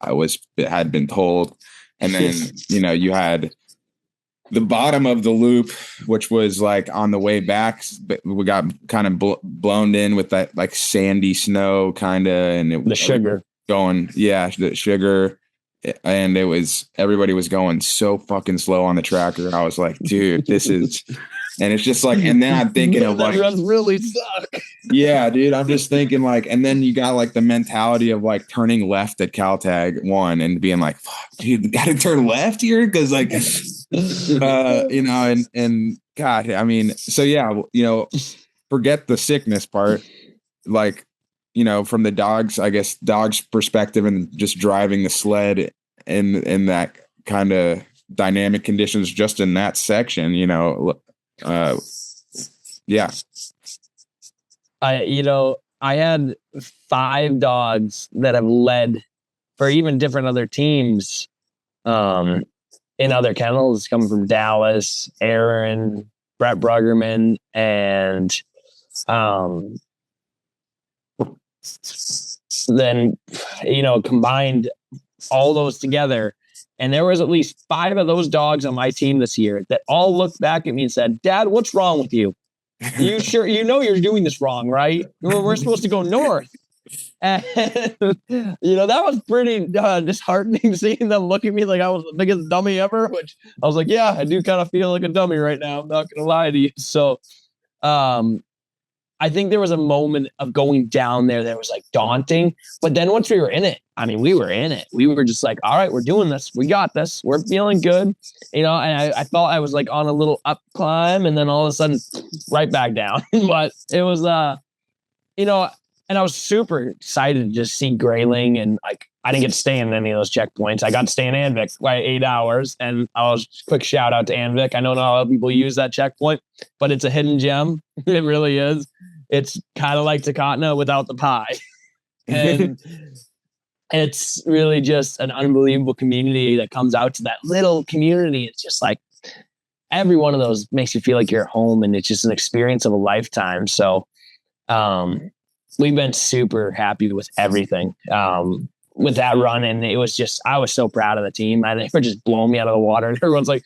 had been told. And then you had the bottom of the loop, which was like on the way back, but we got kind of blown in with that like sandy snow kind of, and the sugar the sugar, and everybody was going so fucking slow on the tracker. I was like, dude, this is. And it's just like, and then I'm thinking of like, runs really suck. Yeah, dude. I'm just thinking like, and then you got like the mentality of like turning left at Caltag 1 and being like, fuck, dude, got to turn left here. Cause like, and God, I mean, so yeah, forget the sickness part. Like, from the dog's perspective and just driving the sled in that kind of dynamic conditions, just in that section, yeah. I had 5 dogs that have led for even different other teams in other kennels, coming from Dallas, Aaron, Brett Bruggerman, and then combined all those together. And there was at least 5 of those dogs on my team this year that all looked back at me and said, Dad, what's wrong with you? You sure you're doing this wrong, right? We're supposed to go north. And, that was pretty disheartening seeing them look at me like I was the biggest dummy ever, which I was like, yeah, I do kind of feel like a dummy right now. I'm not going to lie to you. So I think there was a moment of going down there that was like daunting. But then once we were in it, we were in it. We were just like, all right, we're doing this. We got this. We're feeling good. And I felt I was like on a little up climb, and then all of a sudden right back down. But it was, And I was super excited to just see Grayling, and like I didn't get to stay in any of those checkpoints. I got to stay in Anvik by 8 hours, and I was quick shout out to Anvik. I know not a lot of people use that checkpoint, but it's a hidden gem. It really is. It's kind of like Takatna without the pie, and it's really just an unbelievable community that comes out to that little community. It's just like every one of those makes you feel like you're at home, and it's just an experience of a lifetime. So, we've been super happy with everything with that run. And it was just, I was so proud of the team. They were just blowing me out of the water. And everyone's like,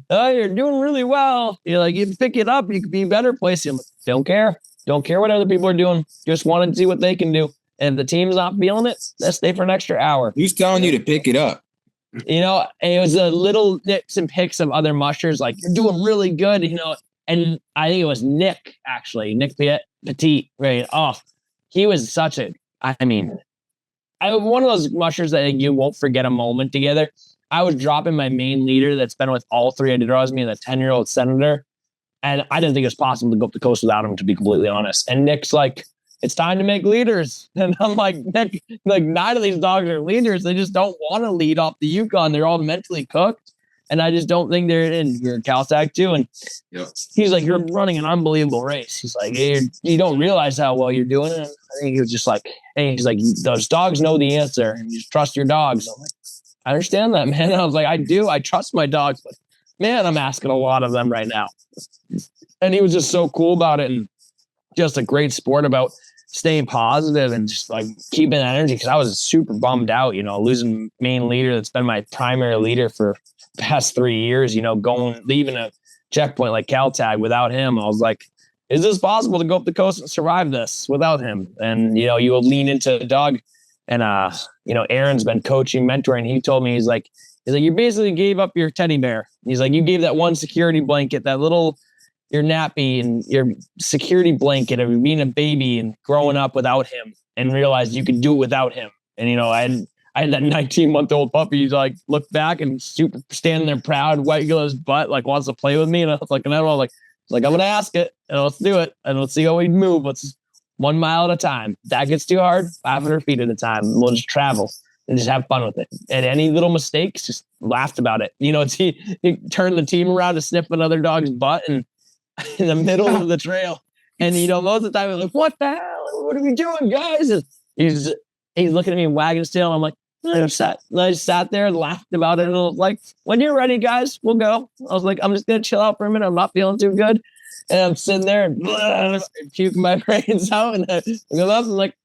oh, you're doing really well. You're like, you pick it up, you could be a better place. I'm like, don't care. Don't care what other people are doing. Just want to see what they can do. And if the team's not feeling it, let's stay for an extra hour. Who's telling you to pick it up? And it was a little nips and picks of other mushers. Like, you're doing really good, And I think it was Nick, actually. Nick Petit, right? Oh, he was such one of those mushers that you won't forget a moment together. I was dropping my main leader that's been with all three Iditarods, me and the 10-year-old senator. And I didn't think it was possible to go up the coast without him, to be completely honest. And Nick's like, it's time to make leaders. And I'm like, Nick, like 9 of these dogs are leaders. They just don't want to lead off the Yukon. They're all mentally cooked. And I just don't think they're in your Caltech too. And he's like, you're running an unbelievable race. He's like, hey, you don't realize how well you're doing it. And I think he was just like, hey, he's like, those dogs know the answer, and you just trust your dogs. I'm like, I understand that, man. And I was like, I do. I trust my dogs, but man, I'm asking a lot of them right now. And he was just so cool about it, and just a great sport about staying positive and just like keeping energy. Cause I was super bummed out, losing main leader. That's been my primary leader for past 3 years, leaving a checkpoint like Caltag without him. I was like, is this possible to go up the coast and survive this without him? And, you will lean into Doug, and, Aaron's been coaching, mentoring. He told me, he's like, you basically gave up your teddy bear. He's like, you gave that one security blanket, your nappy and your security blanket of being a baby and growing up without him, and realized you could do it without him. And, I had that 19-month-old puppy. He's like, look back and super standing there proud, wiggle his butt, like wants to play with me. And I was like, I'm going to ask it, and let's do it. And let's see how we move. Let's 1 mile at a time. If that gets too hard, 500 feet at a time. And we'll just travel and just have fun with it. And any little mistakes, just laughed about it. He turned the team around to sniff another dog's butt and in the middle of the trail. And, most of the time, I'm like, what the hell? What are we doing, guys? And he's looking at me and wagging his tail. And I'm like, I just sat there and laughed about it. And I was like, when you're ready, guys, we'll go. I was like, I'm just going to chill out for a minute. I'm not feeling too good. And I'm sitting there and puking my brains out. And I go up and like,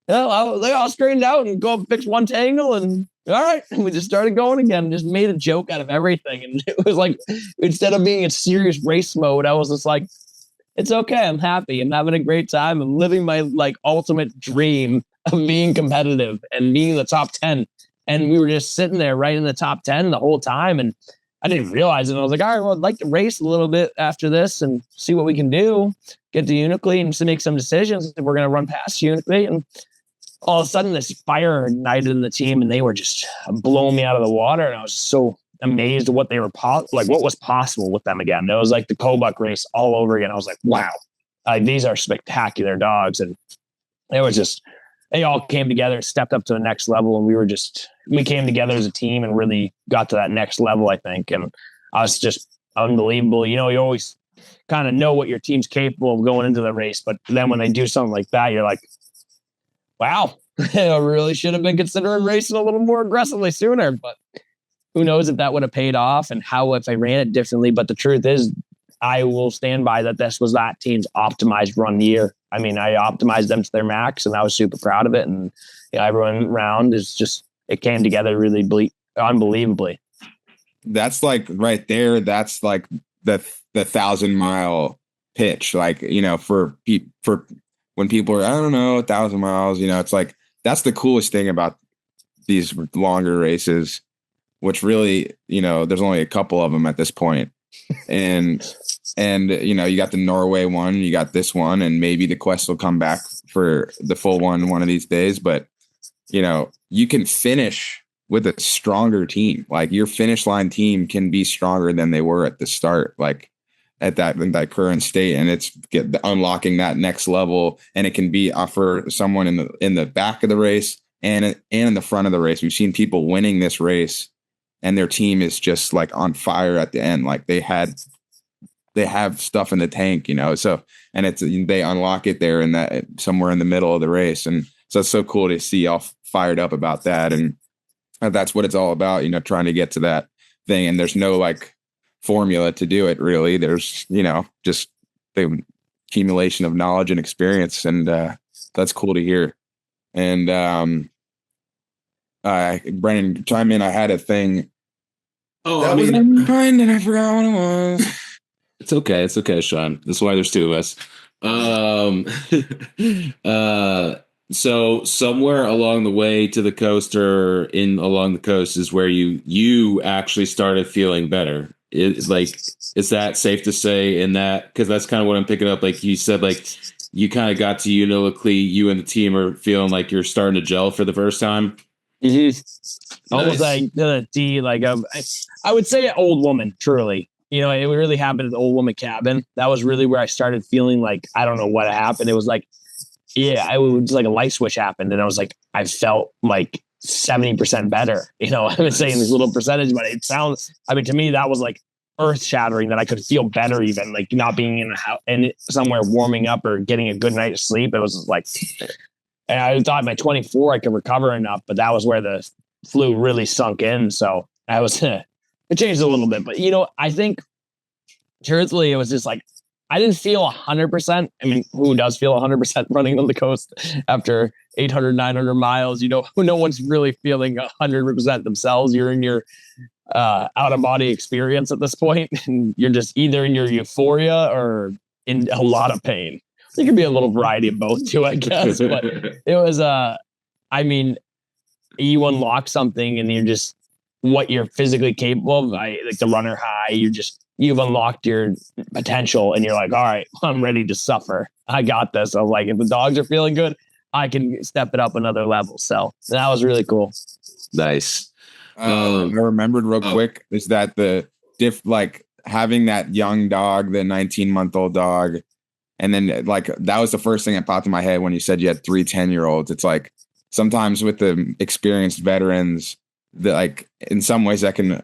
they all straightened out and go up and fix one tangle. And all right. And we just started going again. Just made a joke out of everything. And it was like, instead of being in serious race mode, I was just like, it's okay. I'm happy. I'm having a great time. I'm living my ultimate dream of being competitive and being in the top 10. And we were just sitting there right in the top 10 the whole time. And I didn't realize it. And I was like, all right, well, I'd like to race a little bit after this and see what we can do. Get to Unically and to make some decisions if we're going to run past Unically. And all of a sudden this fire ignited in the team, and they were just blowing me out of the water. And I was so amazed at what they were what was possible with them again. It was like the Kobuk race all over again. I was like, wow, these are spectacular dogs. And it was just, they all came together, stepped up to the next level. And we came together as a team and really got to that next level, I think. And I was just unbelievable. You always kind of know what your team's capable of going into the race. But then when they do something like that, you're like, wow, I really should have been considering racing a little more aggressively sooner. But who knows if that would have paid off and how if I ran it differently. But the truth is, I will stand by that this was that team's optimized run year. I mean, I optimized them to their max, and I was super proud of it. And everyone around is just, it came together really unbelievably. That's like right there. That's like the 1,000-mile pitch. Like, for when people are, I don't know, 1,000 miles, it's like, that's the coolest thing about these longer races, which really, there's only a couple of them at this point. And you got the Norway one, you got this one, and maybe the Quest will come back for the full one of these days. But, you can finish with a stronger team. Like, your finish line team can be stronger than they were at the start. Like, at that in that current state, and it's unlocking that next level. And it can be for someone in the back of the race and in the front of the race. We've seen people winning this race, and their team is just like on fire at the end. Like they have stuff in the tank, you know. So and they unlock it there in that somewhere in the middle of the race, and so it's so cool to see y'all fired up about that, and that's what it's all about, you know, trying to get to that thing. And there's no like formula to do it really. There's, you know, just the accumulation of knowledge and experience, and that's cool to hear. And Brennan, chime in. I had a thing. Oh, that was in my mind and I forgot what it was. It's okay, Sean. That's why there's two of us. So somewhere along the way to the coast or along the coast is where you actually started feeling better. Is that safe to say in that? Because that's kind of what I'm picking up. Like you said, like you kind of got to uniquely, you and the team are feeling like you're starting to gel for the first time. Mm-hmm. Almost like I would say an old woman, truly. You know, it really happened at the old woman cabin. That was really where I started feeling like, I don't know what happened. It was like, it was like a light switch happened. And I was like, I felt like 70% better. You know, I've been saying this little percentage, but it sounds, I mean, to me, that was like earth shattering, that I could feel better, even like not being in a house and somewhere warming up or getting a good night's sleep. It was like, and I thought by 24 I could recover enough, but that was where the flu really sunk in. So I was, it changed a little bit, but you know, I think truthfully, it was just like, I didn't feel 100%. I mean, who does feel 100% running on the coast after 800, 900 miles? You know, no one's really feeling 100% themselves. You're in your out of body experience at this point, and you're just either in your euphoria or in a lot of pain. There could be a little variety of both too, I guess. But it was, I mean, you unlock something and you're just what you're physically capable of. Like the runner high, you've unlocked your potential and you're like, all right, I'm ready to suffer. I got this. I'm like, if the dogs are feeling good, I can step it up another level. So that was really cool. Nice. I remembered real quick is that like having that young dog, the 19-month-old dog. And then like, that was the first thing that popped in my head when you said you had 3 10-year-olds. It's like sometimes with the experienced veterans that like in some ways that can,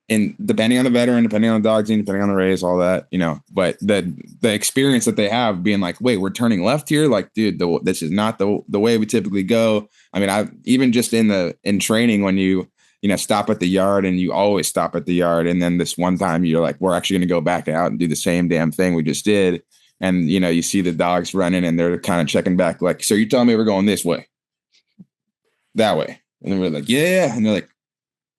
and depending on the veteran, depending on the dog team, depending on the race, all that, you know, but the experience that they have being like, wait, we're turning left here. Like, dude, this is not the way we typically go. I mean, I even just in training when you stop at the yard, and you always stop at the yard. And then this one time you're like, we're actually going to go back out and do the same damn thing we just did. And, you know, you see the dogs running and they're kind of checking back. Like, so you're telling me we're going this way, that way. And then we're like, yeah. And they're like,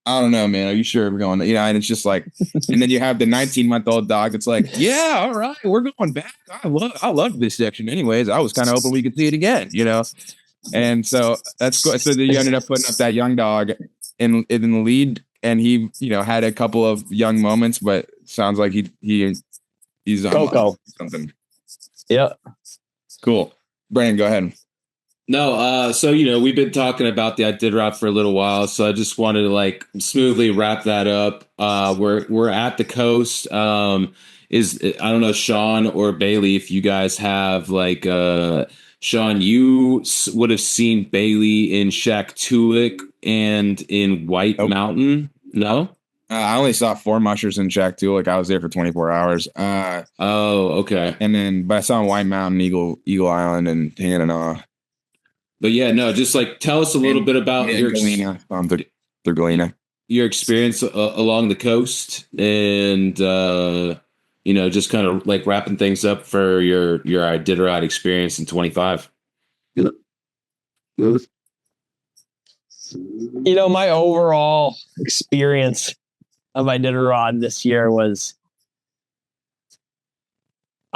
I don't know, man. Are you sure we're going? You know, and it's just like, and then you have the 19-month-old dog that's like, yeah, all right, we're going back. I love this section. Anyways, I was kind of hoping we could see it again, you know. And so that's cool. So then you ended up putting up that young dog in the lead, and he, you know, had a couple of young moments, but sounds like he's on Coco something. Yeah, cool. Brandon, go ahead. No, so, you know, we've been talking about the Iditarod for a little while, so I just wanted to like smoothly wrap that up. We're at the coast. I don't know, Sean or Bailey, if you guys have like, Sean, you would have seen Bailey in Shaktoolik and in White Mountain. No? I only saw 4 mushers in Shaktoolik. I was there for 24 hours. Oh, okay. But I saw White Mountain, Eagle Island, and Nenana. But yeah, no, just like tell us a little bit about your Galena. Your experience along the coast, and you know, just kind of like wrapping things up for your Iditarod experience in 25. You know, my overall experience of Iditarod this year was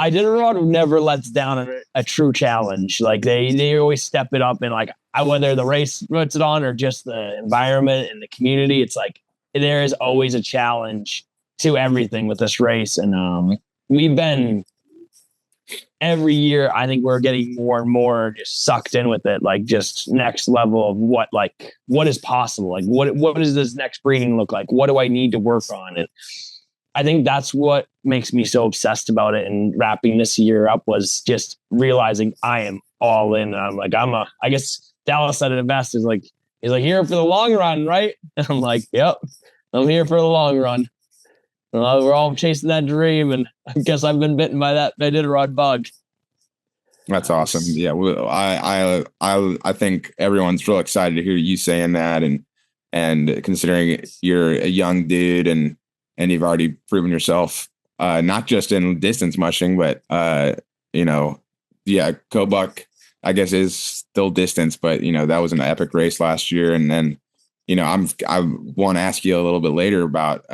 Iditarod never lets down a true challenge. Like they always step it up, and like whether the race puts it on or just the environment and the community, it's like there is always a challenge to everything with this race. And we've been every year, I think we're getting more and more just sucked in with it, like just next level of what is possible. Like what does this next breeding look like? What do I need to work on it? I think that's what makes me so obsessed about it. And wrapping this year up was just realizing I am all in. I'm like, I guess Dallas said it best. He's like, here for the long run, right? And I'm like, yep, I'm here for the long run. Well, we're all chasing that dream, and I guess I've been bitten by that Iditarod bug. That's awesome. Yeah, I think everyone's real excited to hear you saying that, and considering you're a young dude and you've already proven yourself, not just in distance mushing, but Kobuk, I guess, is still distance, but that was an epic race last year, and then I want to ask you a little bit later about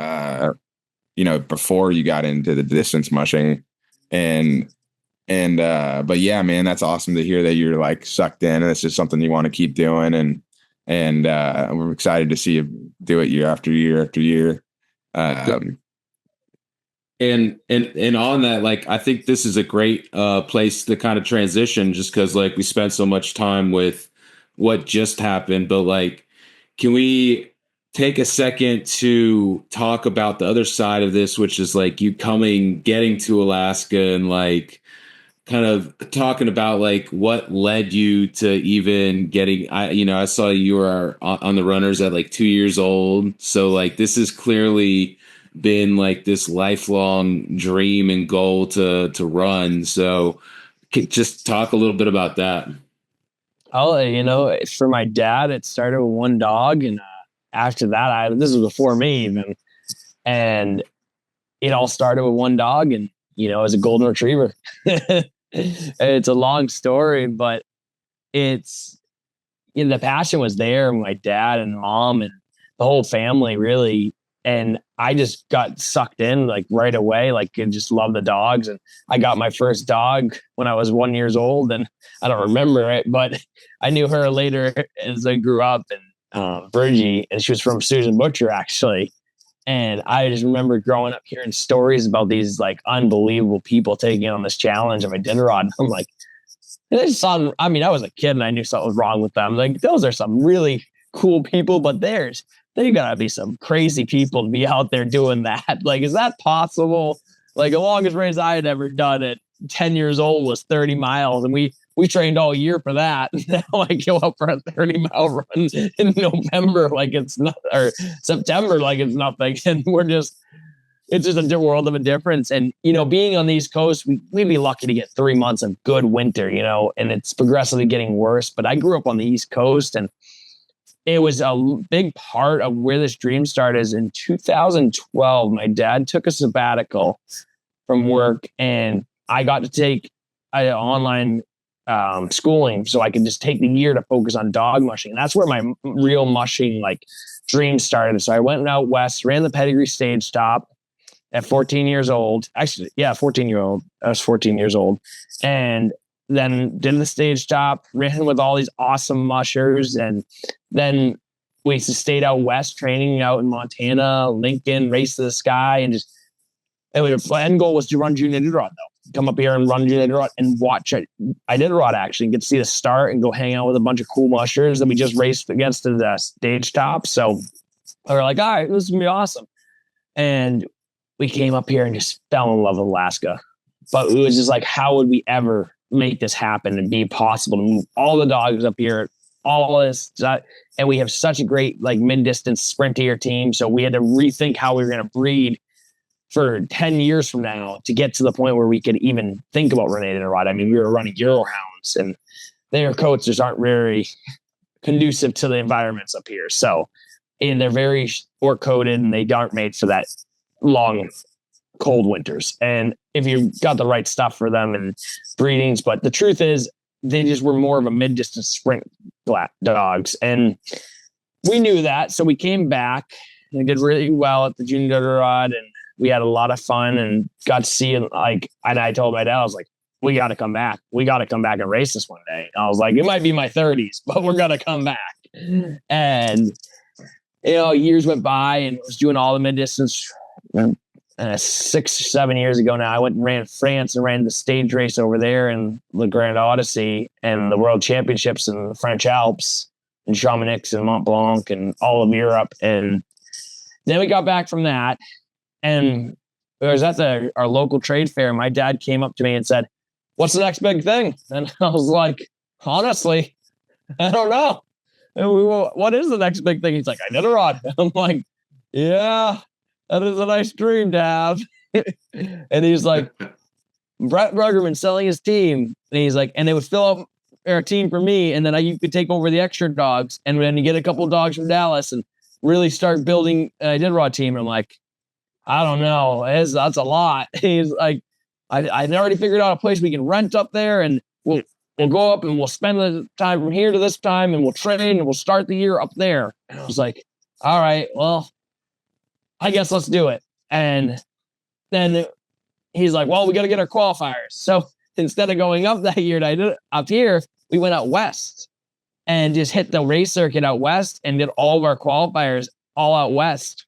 before you got into the distance mushing, but yeah, man, that's awesome to hear that you're like sucked in and it's just something you want to keep doing. And we're excited to see you do it year after year after year. And on that, like, I think this is a great place to kind of transition, just because like we spent so much time with what just happened, but like, can we take a second to talk about the other side of this, which is like you getting to Alaska and like kind of talking about like what led you to even getting, I saw you were on the runners at like 2 years old. So like, this has clearly been like this lifelong dream and goal to run. So just talk a little bit about that. For my dad, it started with one dog. And after that, this was before me even. And it all started with one dog and, as a golden retriever. It's a long story, but it's, the passion was there. My dad and mom and the whole family really. And I just got sucked in like right away, like and just love the dogs. And I got my first dog when I was 1 year old, and I don't remember it, but I knew her later as I grew up. And Bridgie, and she was from Susan Butcher actually. And I just remember growing up hearing stories about these like unbelievable people taking on this challenge of Iditarod. I'm like, I was a kid and I knew something was wrong with them. Like, those are some really cool people, but they gotta be some crazy people to be out there doing that. Like, is that possible? Like, the longest race I had ever done at 10 years old was 30 miles. And we trained all year for that. Now I go out for a 30-mile run in November like it's not, or September like it's nothing. And it's just a world of a difference. And, being on the East Coast, we'd be lucky to get 3 months of good winter, and it's progressively getting worse. But I grew up on the East Coast, and it was a big part of where this dream started. Is in 2012, my dad took a sabbatical from work, and I got to take an online schooling so I could just take the year to focus on dog mushing. And that's where my real mushing like dream started. So I went out west, ran the pedigree stage stop at 14 years old. Actually, yeah, 14-year-old. I was 14 years old. And then did the stage stop, ran with all these awesome mushers. And then we stayed out west training out in Montana, Lincoln, Race to the Sky. And my end goal was to run Junior Iditarod though. Come up here and run Iditarod and watch it. Iditarod actually and get to see the start and go hang out with a bunch of cool mushers that we just raced against at the stage top. So we were like, all right, this is gonna be awesome. And we came up here and just fell in love with Alaska. But it was just like, how would we ever make this happen and be possible to move all the dogs up here, all this, and we have such a great like mid-distance sprinter team. So we had to rethink how we were going to breed for 10 years from now to get to the point where we could even think about running Iditarod. I mean, we were running Eurohounds, and their coats just aren't very conducive to the environments up here. So, and they're very sport coated, and they aren't made for that long, cold winters. And if you got the right stuff for them and breedings, but the truth is, they just were more of a mid-distance sprint dogs, and we knew that. So we came back and did really well at the Junior Iditarod, and we had a lot of fun and got to see it. Like, and I told my dad, I was like, we got to come back. We got to come back and race this one day. And I was like, it might be my 30s, but we're going to come back. And, years went by and was doing all the mid distance. 6 or 7 years ago now, I went and ran France and ran the stage race over there in the Grand Odyssey and the World Championships in the French Alps and Chamonix and Mont Blanc and all of Europe. And then we got back from that. And was at our local trade fair. My dad came up to me and said, "What's the next big thing?" And I was like, "Honestly, I don't know." And what is the next big thing? He's like, "Iditarod." I'm like, "Yeah, that is a nice dream to have." And he's like, "Brett Bruggerman selling his team." And he's like, "And they would fill up our team for me. And then you could take over the extra dogs. And then you get a couple of dogs from Dallas and really start building an Iditarod team." And I'm like, "I don't know. That's a lot." He's like, I already figured out a place we can rent up there, and we'll go up and we'll spend the time from here to this time, and we'll train and we'll start the year up there. And I was like, "All right, well, I guess let's do it." And then he's like, "Well, we got to get our qualifiers." So instead of going up that year, I did up here, we went out west and just hit the race circuit out west and did all of our qualifiers all out west.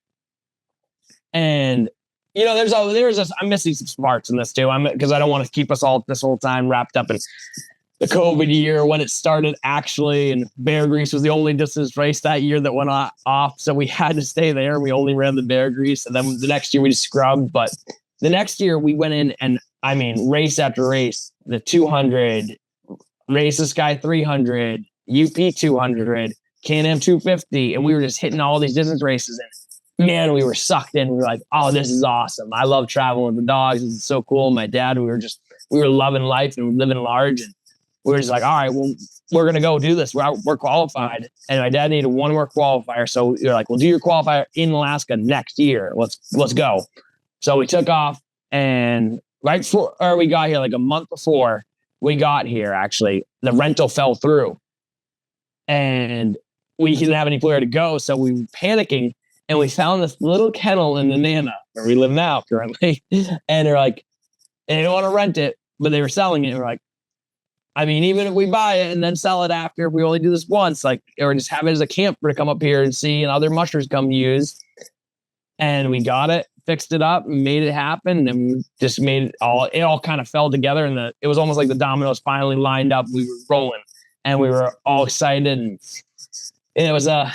And I'm missing some smarts in this too. Because I don't want to keep us all this whole time wrapped up in the COVID year when it started actually. And Bear Grease was the only distance race that year that went off. So we had to stay there. We only ran the Bear Grease. And then the next year we just scrubbed. But the next year we went in and race after race, the 200, Race the Sky 300, UP 200, Can-Am 250. And we were just hitting all these distance races. And man, we were sucked in. We were like, "Oh, this is awesome. I love traveling with the dogs. This is so cool." My dad, we were loving life and living large. And we were just like, "All right, well, we're going to go do this. We're qualified." And my dad needed one more qualifier. So you're like, "Well, do your qualifier in Alaska next year. Let's go." So we took off, and right before we got here, like a month before we got here, actually, the rental fell through and we didn't have anywhere to go. So we were panicking. And we found this little kennel in Nenana, where we live now currently. And they're like, they didn't want to rent it, but they were selling it. And we're like, even if we buy it and then sell it after, if we only do this once, or just have it as a camper to come up here and see and other mushers come use. And we got it, fixed it up, and made it happen. And we just made it all kind of fell together. And it was almost like the dominoes finally lined up. We were rolling and we were all excited. And it was a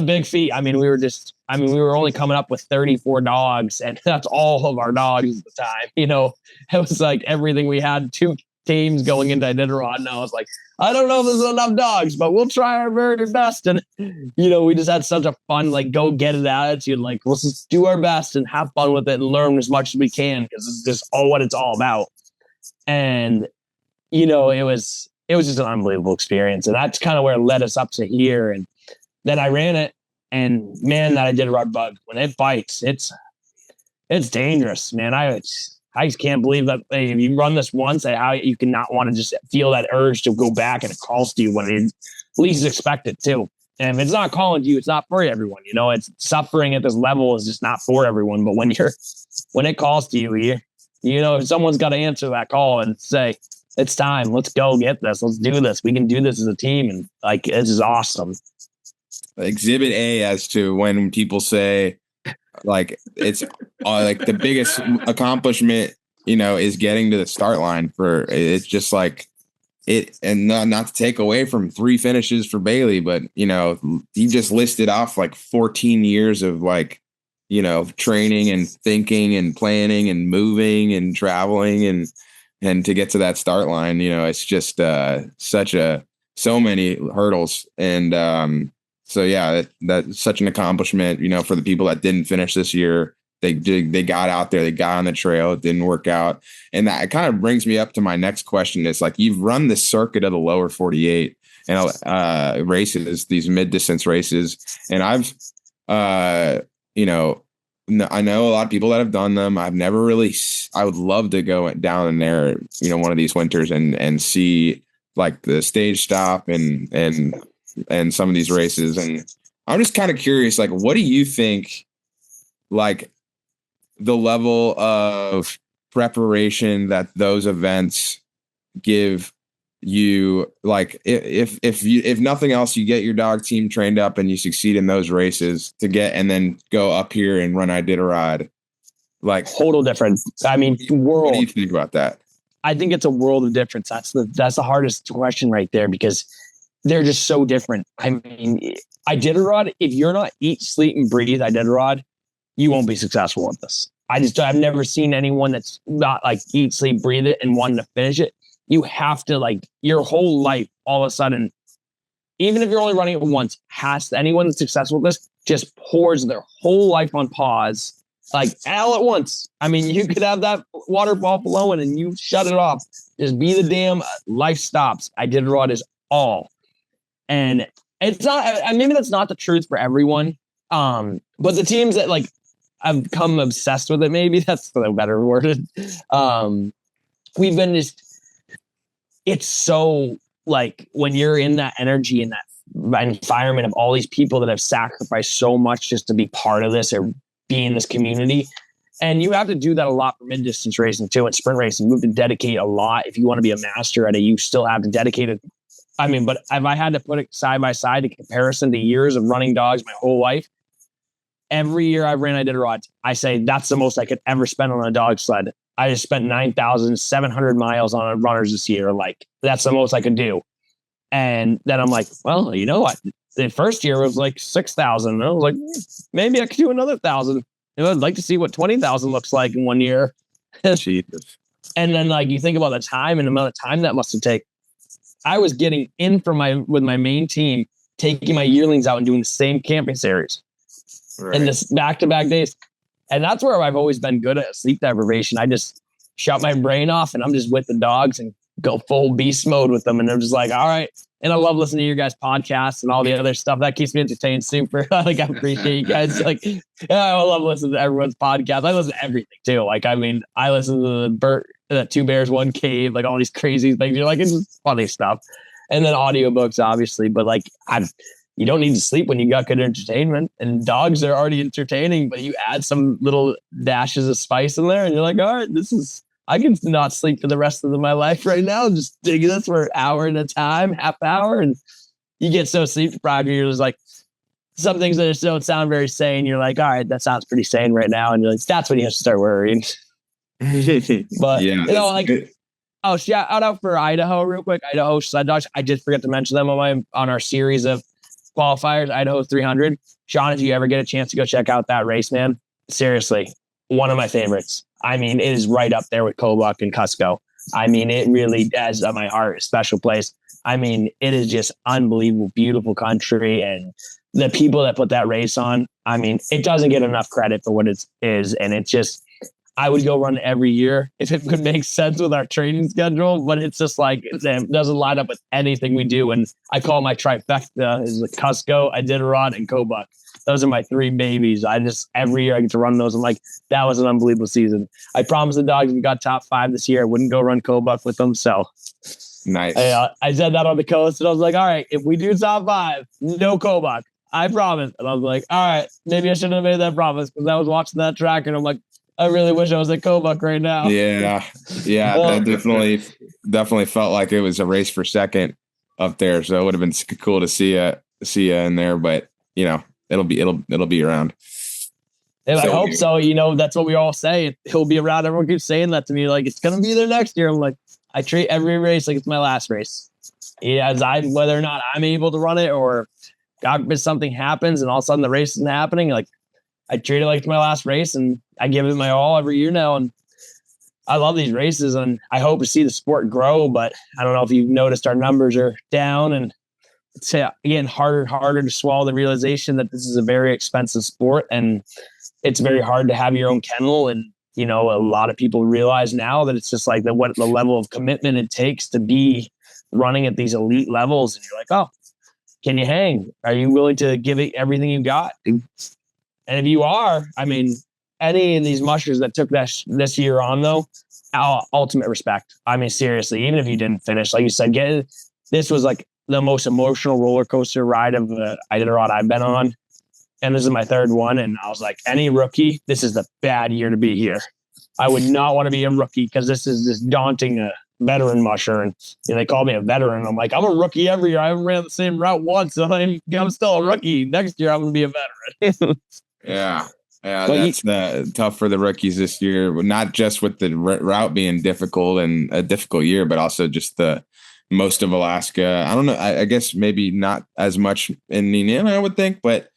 big feat. We were only coming up with 34 dogs, and that's all of our dogs at the time. It was like everything we had, 2 teams going into Iditarod, and I was like, "I don't know if there's enough dogs, but we'll try our very best." And, we just had such a fun, go get it attitude. Let's just do our best and have fun with it and learn as much as we can, because it's just what it's all about. And, it was just an unbelievable experience. And that's kind of where it led us up to here. And then I ran it. And man, that Iditarod bug, when it bites, it's dangerous, man. I just can't believe that if you run this once, how you cannot want to just feel that urge to go back, and it calls to you when it least expect it to. And if it's not calling to you, it's not for everyone. It's suffering at this level is just not for everyone. But when it calls to you, someone's got to answer that call and say, "It's time. Let's go get this. Let's do this. We can do this as a team." And this is awesome. Exhibit A as to when people say it's the biggest accomplishment, is getting to the start line it's just it, and not to take away from 3 finishes for Bailey, but he just listed off 14 years of training and thinking and planning and moving and traveling and to get to that start line, it's just so many hurdles. And so yeah, that's such an accomplishment, for the people that didn't finish this year. They got out there, they got on the trail, it didn't work out. And that kind of brings me up to my next question. It's you've run the circuit of the lower 48 and races, these mid-distance races. And I know a lot of people that have done them. I've never really, I would love to go down in there, one of these winters and see the stage stop and some of these races. And I'm just kind of curious, what do you think, the level of preparation that those events give you, if nothing else, you get your dog team trained up and you succeed in those races and then go up here and run Iditarod, total difference. World. What do you think about that? I think it's a world of difference. That's the hardest question right there, because they're just so different. Iditarod, if you're not eat, sleep, and breathe Iditarod, you won't be successful with this. I've never seen anyone that's not like eat, sleep, breathe it and wanting to finish it. You have to like your whole life, all of a sudden, even if you're only running it once, anyone that's successful with this just pours their whole life on pause, like all at once. I mean, you could have that waterfall flowing and you shut it off. Just be the damn life stops. Iditarod is all. And it's not, maybe that's not the truth for everyone. But the teams that like I've become obsessed with it, maybe that's the better worded. We've been just, it's so like when you're in that energy and that environment of all these people that have sacrificed so much just to be part of this or be in this community. And you have to do that a lot for mid-distance racing too, and sprint racing. You have to dedicate a lot. If you want to be a master at it, you still have to dedicate it. I mean, but if I had to put it side by side in comparison to years of running dogs my whole life, every year I've ran Iditarods, I say that's the most I could ever spend on a dog sled. I just spent 9,700 miles on runners this year. Like that's the most I could do. And then I'm like, well, you know what? The first year was like 6,000. I was like, maybe I could do another 1,000. I'd like to see what 20,000 looks like in 1 year. Jesus. And then like you think about the time and the amount of time that must have taken. I was getting in with my main team, taking my yearlings out and doing the same camping series. Right. And this back-to-back days. And that's where I've always been good at sleep deprivation. I just shut my brain off and I'm just with the dogs and go full beast mode with them. And they're just like, all right. And I love listening to your guys' podcasts and all the other stuff. That keeps me entertained super. Like, I appreciate you guys. Like, yeah, I love listening to everyone's podcast. I listen to everything too. Like, I mean, I listen to the Two Bears, One Cave, like all these crazy things. You're like, it's just funny stuff. And then audiobooks, obviously. But like, you don't need to sleep when you got good entertainment, and dogs are already entertaining, but you add some little dashes of spice in there and you're like, all right, I can not sleep for the rest of my life right now. Just dig this for an hour at a time, half hour. And you get so sleep deprived. You're just like, some things that don't sound very sane. You're like, all right, that sounds pretty sane right now. And you're like, that's when you have to start worrying. But yeah, you know, like, oh, shout out for Idaho real quick. Idaho Sled Dogs. I did forget to mention them on our series of qualifiers, Idaho 300. Sean, if you ever get a chance to go check out that race, man, seriously, one of my favorites. I mean, it is right up there with Kobuk and Cusco. I mean, it really has on my heart a special place. I mean, it is just unbelievable, beautiful country, and the people that put that race on. I mean, it doesn't get enough credit for what it is, and it's just, I would go run every year if it could make sense with our training schedule, but it's just like, it doesn't line up with anything we do. And I call my trifecta is Cusco, Iditarod, and Kobuk. Those are my three babies. Every year I get to run those. I'm like, that was an unbelievable season. I promised the dogs we got top 5 this year, I wouldn't go run Kobuk with them. So nice. I said that on the coast, and I was like, all right, if we do top 5, no Kobuk. I promise. And I was like, all right, maybe I shouldn't have made that promise, because I was watching that track and I'm like, I really wish I was at Kobuk right now. Yeah. That definitely felt like it was a race for second up there. So it would have been cool to see you in there, but you know, it'll be around. And I hope so. You know, that's what we all say. He'll be around. Everyone keeps saying that to me. Like, it's going to be there next year. I'm like, I treat every race like it's my last race. Yeah, whether or not I'm able to run it, or God forbid something happens and all of a sudden the race isn't happening, like, I treat it like it's my last race, and I give it my all every year now. And I love these races, and I hope to see the sport grow. But I don't know if you've noticed our numbers are down, and it's again harder to swallow the realization that this is a very expensive sport, and it's very hard to have your own kennel. And you know, a lot of people realize now that it's just like what the level of commitment it takes to be running at these elite levels. And you're like, oh, can you hang? Are you willing to give it everything you got? And if you are, I mean, any of these mushers that took this year on, though, ultimate respect. I mean, seriously, even if you didn't finish, like you said, this was like the most emotional roller coaster ride of Iditarod I've been on. And this is my 3rd one. And I was like, any rookie, this is the bad year to be here. I would not want to be a rookie, because this is this daunting veteran musher. And they call me a veteran. I'm like, I'm a rookie every year. I haven't ran the same route once. So I'm still a rookie. Next year, I'm going to be a veteran. Yeah, that's tough for the rookies this year. Not just with the route being difficult and a difficult year, but also just the most of Alaska. I don't know. I guess maybe not as much in Nenana, I would think, but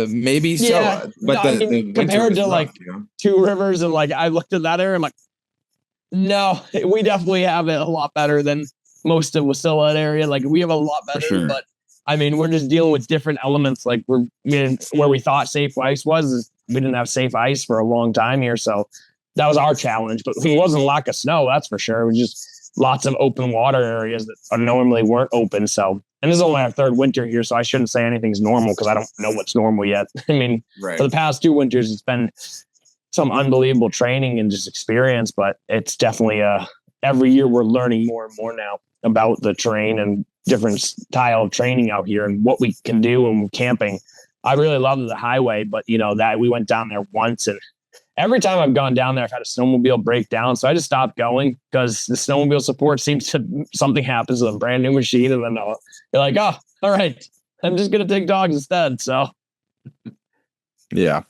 Maybe Yeah, so. But no, I the mean, winter compared was to rough, like you know? Two Rivers, and like I looked at that area, I'm like, no, we definitely have it a lot better than most of Wasilla area. Like we have a lot better, sure. but I mean, we're just dealing with different elements. Like where we thought safe ice was, we didn't have safe ice for a long time here, so that was our challenge. But it wasn't lack of snow, that's for sure. It was just lots of open water areas that normally weren't open. So, and this is only our third winter here, so I shouldn't say anything's normal because I don't know what's normal yet. I mean, for the past 2 winters, it's been some unbelievable training and just experience, but it's definitely every year we're learning more and more now about the terrain and different style of training out here and what we can do when we're camping. I really love the highway, but that we went down there once, and every time I've gone down there, I've had a snowmobile break down. So I just stopped going because the snowmobile support seems to, something happens with a brand new machine. And then you're like, oh, all right, I'm just going to take dogs instead. So. Yeah.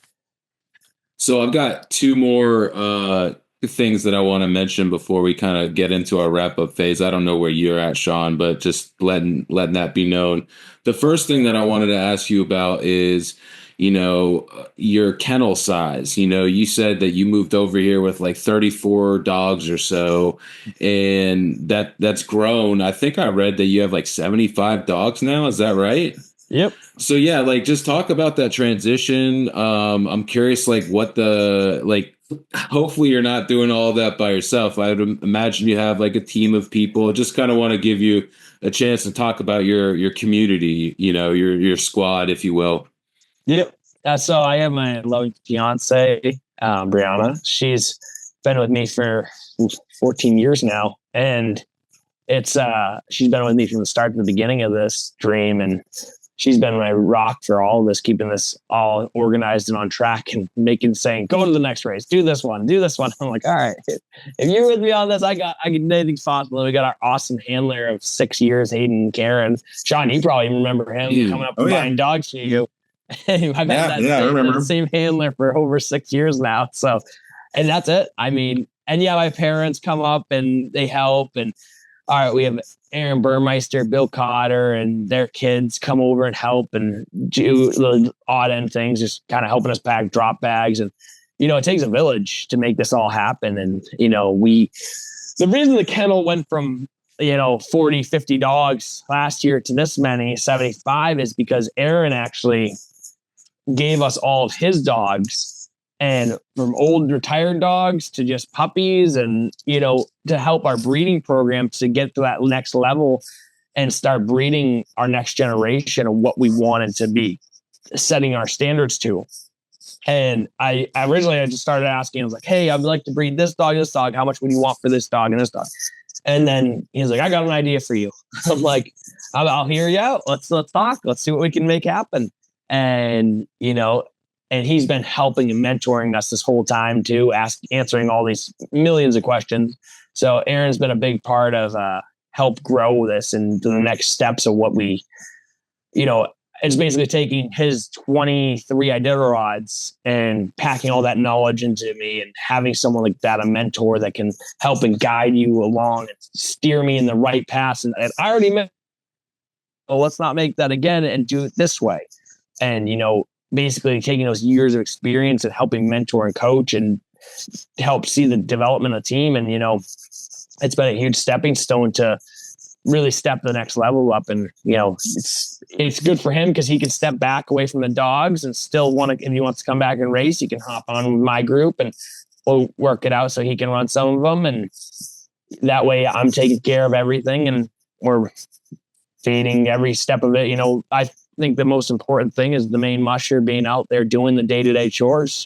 So I've got 2 more things that I want to mention before we kind of get into our wrap up phase. I don't know where you're at, Sean, but just letting that be known. The first thing that I wanted to ask you about is, your kennel size. You said that you moved over here with like 34 dogs or so, and that's grown. I think I read that you have like 75 dogs now. Is that right? Yep. So yeah, like just talk about that transition. I'm curious, like hopefully you're not doing all that by yourself. I would imagine you have like a team of people. Just kind of want to give you a chance to talk about your community, your squad, if you will. Yep. So I have my loving fiance, Brianna. She's been with me for 14 years now, and she's been with me from the start to the beginning of this dream, and she's been my rock for all of this, keeping this all organized and on track and saying, go to the next race, do this one. I'm like, all right, if you're with me on this, I can do anything's possible. We got our awesome handler of 6 years, Hayden Karen. Sean, you probably remember him coming up and buying dogs for you. I've had that same handler for over 6 years now. So, and that's it. I mean, and yeah, my parents come up and they help. And all right, we have Aaron Burmeister, Bill Cotter, and their kids come over and help and do the odd end things, just kind of helping us pack drop bags. And, it takes a village to make this all happen. And, the reason the kennel went from, 40, 50 dogs last year to this many, 75, is because Aaron actually gave us all of his dogs, and from old retired dogs to just puppies, and to help our breeding program to get to that next level and start breeding our next generation of what we wanted to be setting our standards to. And I originally just started asking. I was like, hey, I'd like to breed this dog. How much would you want for this dog and this dog? And then he's like, I got an idea for you. I'm like, I'll hear you out. Let's talk. Let's see what we can make happen. And, and he's been helping and mentoring us this whole time too, answering all these millions of questions. So Aaron's been a big part of help grow this into the next steps of what we, it's basically taking his 23 Iditarods and packing all that knowledge into me, and having someone like that, a mentor that can help and guide you along and steer me in the right path. And I already met, well, let's not make that again and do it this way. And, basically taking those years of experience and helping mentor and coach and help see the development of the team. And, it's been a huge stepping stone to really step the next level up. And, it's good for him because he can step back away from the dogs and still if he wants to come back and race, he can hop on with my group and we'll work it out so he can run some of them. And that way I'm taking care of everything and we're feeding every step of it. I think the most important thing is the main musher being out there doing the day-to-day chores,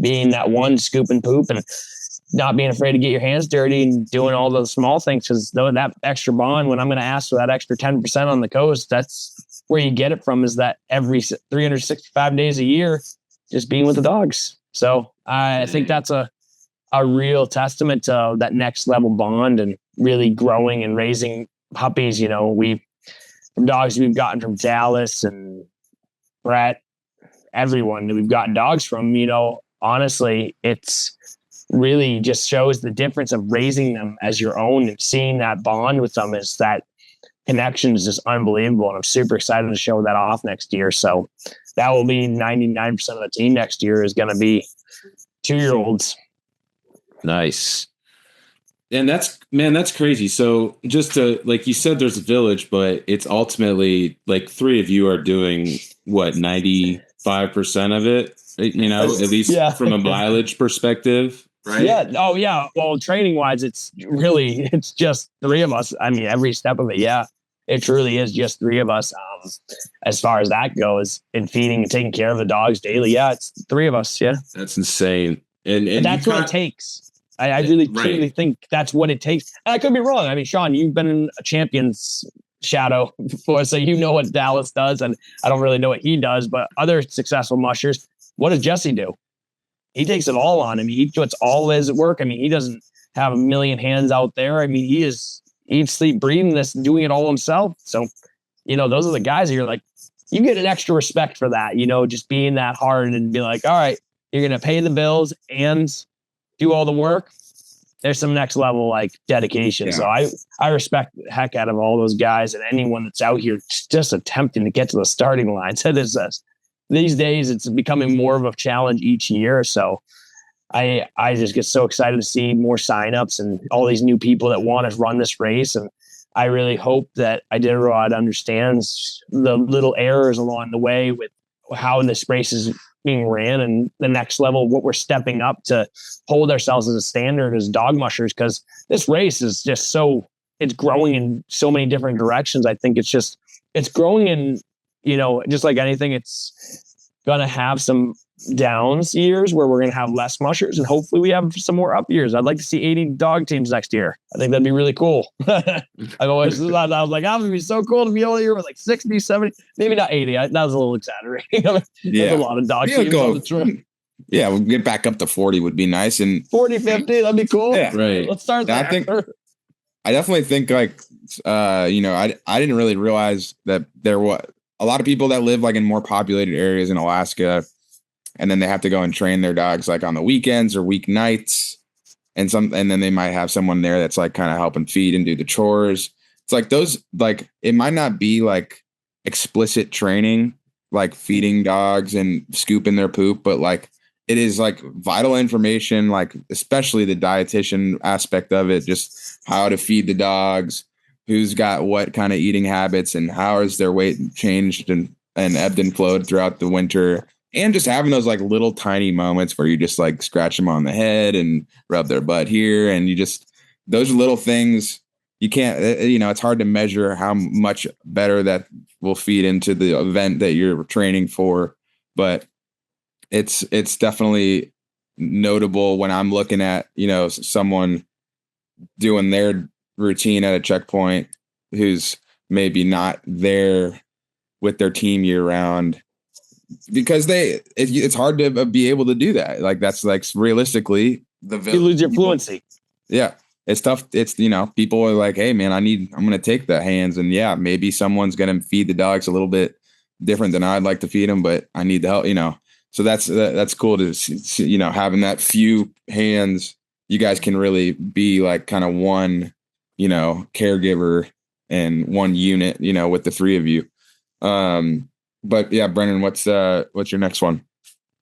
being that one scoop and poop and not being afraid to get your hands dirty and doing all those small things. Because that extra bond, when I'm going to ask for that extra 10% on the coast, that's where you get it from, is that every 365 days a year, just being with the dogs. So I think that's a real testament to that next level bond and really growing and raising puppies. From dogs we've gotten from Dallas and Brett, everyone that we've gotten dogs from, honestly, it's really just shows the difference of raising them as your own and seeing that bond with them, is that connection is just unbelievable. And I'm super excited to show that off next year. So that will be 99% of the team next year is going to be 2-year-olds. Nice. And that's crazy. So just to, like you said, there's a village, but it's ultimately like 3 of you are doing what, 95% of it, at least from a mileage perspective, right? Yeah. Oh yeah. Well, training wise, it's just 3 of us. I mean, every step of it. Yeah, it truly is just 3 of us. As far as that goes, in feeding and taking care of the dogs daily. Yeah, it's 3 of us. Yeah. That's insane. And that's what it takes. I really truly think that's what it takes. And I could be wrong. I mean, Sean, you've been in a champion's shadow before, so you know what Dallas does, and I don't really know what he does, but other successful mushers, what does Jesse do? He takes it all on. I mean, he puts all his work. I mean, he doesn't have a million hands out there. I mean, he is eat, sleep, breathing this, doing it all himself. So, those are the guys that you're like, you get an extra respect for that, just being that hard and be like, all right, you're going to pay the bills and do all the work. There's some next level like dedication. Yeah. So I respect the heck out of all those guys and anyone that's out here just attempting to get to the starting line. So these days it's becoming more of a challenge each year. So I just get so excited to see more signups and all these new people that want to run this race. And I really hope that Iditarod understands the little errors along the way with how this race is being ran and the next level, what we're stepping up to hold ourselves as a standard as dog mushers, because this race is just it's growing in so many different directions. I think it's growing in, just like anything, it's going to have some downs years where we're going to have less mushers and hopefully we have some more up years. I'd like to see 80 dog teams next year. I think that'd be really cool. I was like, that would be so cool to be able to hear with like 60, 70, maybe not 80. That was a little exaggerating. There's a lot of dog teams on the trip. Yeah, we'll get back up to 40 would be nice. And 40, 50, that'd be cool. Yeah, right. Let's start there. I definitely think like, I didn't really realize that there were a lot of people that live like in more populated areas in Alaska. And then they have to go and train their dogs like on the weekends or weeknights. And then they might have someone there that's like kind of helping feed and do the chores. It's like those, like, it might not be like explicit training, like feeding dogs and scooping their poop, but like it is like vital information, like especially the dietitian aspect of it, just how to feed the dogs, who's got what kind of eating habits and how is their weight changed and ebbed and flowed throughout the winter. And just having those like little tiny moments where you just like scratch them on the head and rub their butt here. And those little things, you can't, it's hard to measure how much better that will feed into the event that you're training for. But it's definitely notable when I'm looking at, someone doing their routine at a checkpoint who's maybe not there with their team year round. Because it's hard to be able to do that. Like that's like realistically you lose your fluency. Yeah, it's tough. It's people are like, hey man, I'm going to take the hands, and yeah, maybe someone's going to feed the dogs a little bit different than I'd like to feed them, but I need the help. So that's cool to see, having that few hands. You guys can really be like kind of one, caregiver and one unit, with the 3 of you. But yeah, Brennan, what's your next one?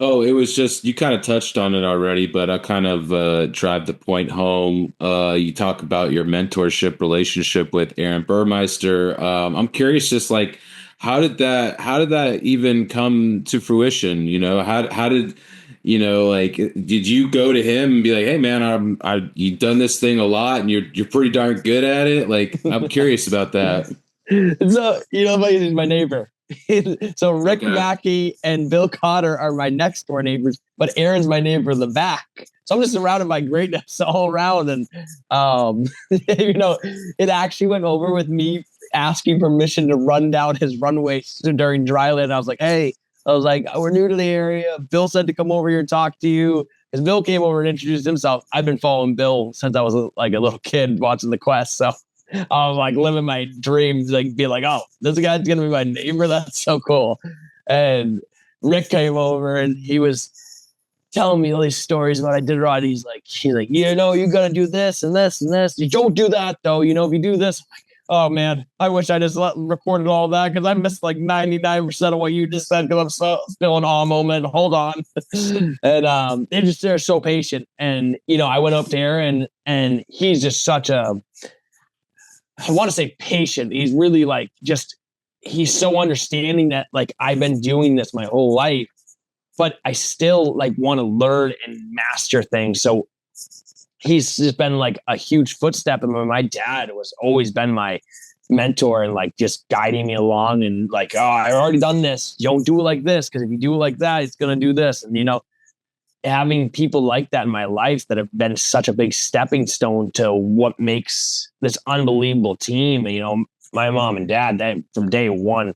Oh, it was just, you kind of touched on it already, but I kind of drive the point home. You talk about your mentorship relationship with Aaron Burmeister. I'm curious, just like, how did that even come to fruition? How did, did you go to him and be like, hey man, you've done this thing a lot and you're pretty darn good at it. Like, I'm curious about that. So, he's my neighbor. So Rick Mackey and Bill Cotter are my next door neighbors, but Aaron's my neighbor in the back. So I'm just surrounded by greatness all around. And, it actually went over with me asking permission to run down his runway during dryland. I was like, hey, we're new to the area. Bill said to come over here and talk to you. Because Bill came over and introduced himself. I've been following Bill since I was like a little kid watching the Quest. So I was like living my dreams, like be like, oh, this guy's gonna be my neighbor. That's so cool. And Rick came over and he was telling me all these stories about Iditarod. He's like, you gotta do this and this and this. You don't do that though. If you do this, Oh man, I wish I just recorded all that because I missed like 99% of what you just said because I'm still in awe moment. Hold on. And they're so patient. And I went up there and he's just such a, I want to say patient. He's really like he's so understanding that like I've been doing this my whole life, but I still like want to learn and master things. So he's just been like a huge footstep. And my dad was always been my mentor and like just guiding me along and like, oh, I've already done this. Don't do it like this. Cause if you do it like that, it's going to do this. And, having people like that in my life that have been such a big stepping stone to what makes this unbelievable team. And, my mom and dad, they, from day one,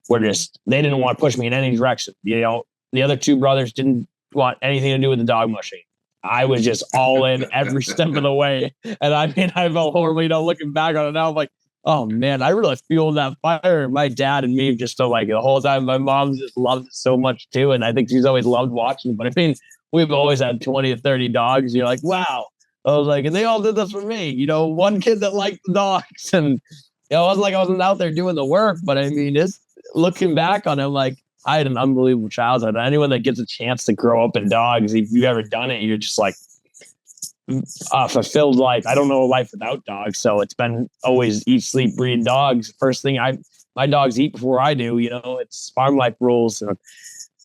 they didn't want to push me in any direction. The other two brothers didn't want anything to do with the dog mushing. I was just all in every step of the way. And I mean, I felt horribly, looking back on it now, I'm like, oh man, I really feel that fire. My dad and me just so like the whole time. My mom just loved it so much too. And I think she's always loved watching. But I mean, we've always had 20 to 30 dogs. You're like, wow. I was like, and they all did this for me. One kid that liked the dogs. And it wasn't like I wasn't out there doing the work. But I mean, just looking back on it, like, I had an unbelievable childhood. Anyone that gets a chance to grow up in dogs, if you've ever done it, you're just like a fulfilled life. I don't know a life without dogs. So it's been always eat, sleep, breed dogs. First thing my dogs eat before I do, it's farm life rules. And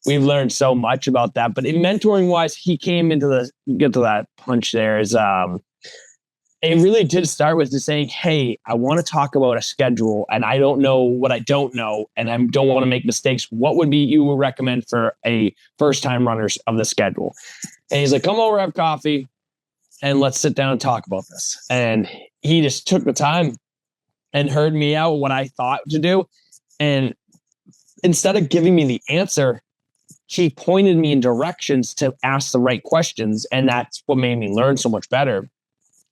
we've learned so much about that. But in mentoring wise, he came into get to that punch there is, it really did start with just saying, hey, I want to talk about a schedule and I don't know what I don't know and I don't want to make mistakes. What would you would recommend for a first time runners of the schedule? And he's like, come over, have coffee and let's sit down and talk about this. And he just took the time and heard me out what I thought to do. And instead of giving me the answer, he pointed me in directions to ask the right questions. And that's what made me learn so much better.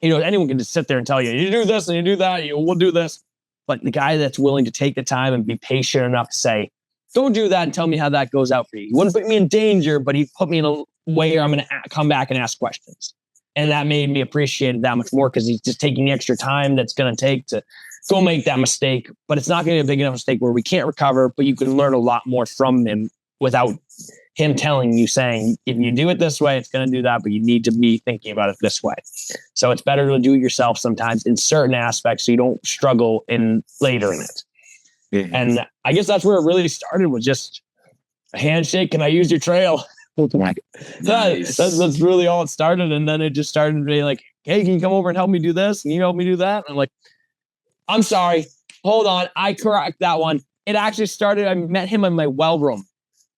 Anyone can just sit there and tell you do this and you do that, we'll do this. But the guy that's willing to take the time and be patient enough to say, don't do that and tell me how that goes out for you. He wouldn't put me in danger, but he put me in a way where I'm going to come back and ask questions. And that made me appreciate it that much more because he's just taking the extra time that's going to take to go make that mistake. But it's not going to be a big enough mistake where we can't recover, but you can learn a lot more from him without him telling you, saying, if you do it this way, it's going to do that, but you need to be thinking about it this way. So it's better to do it yourself sometimes in certain aspects so you don't struggle later in it. Mm-hmm. And I guess that's where it really started, was just a handshake. Can I use your trail? Nice. That's really all it started. And then it just started to be like, hey, can you come over and help me do this? And you help me do that? And I'm like, I'm sorry. Hold on. I correct that one. It actually started, I met him in my well room.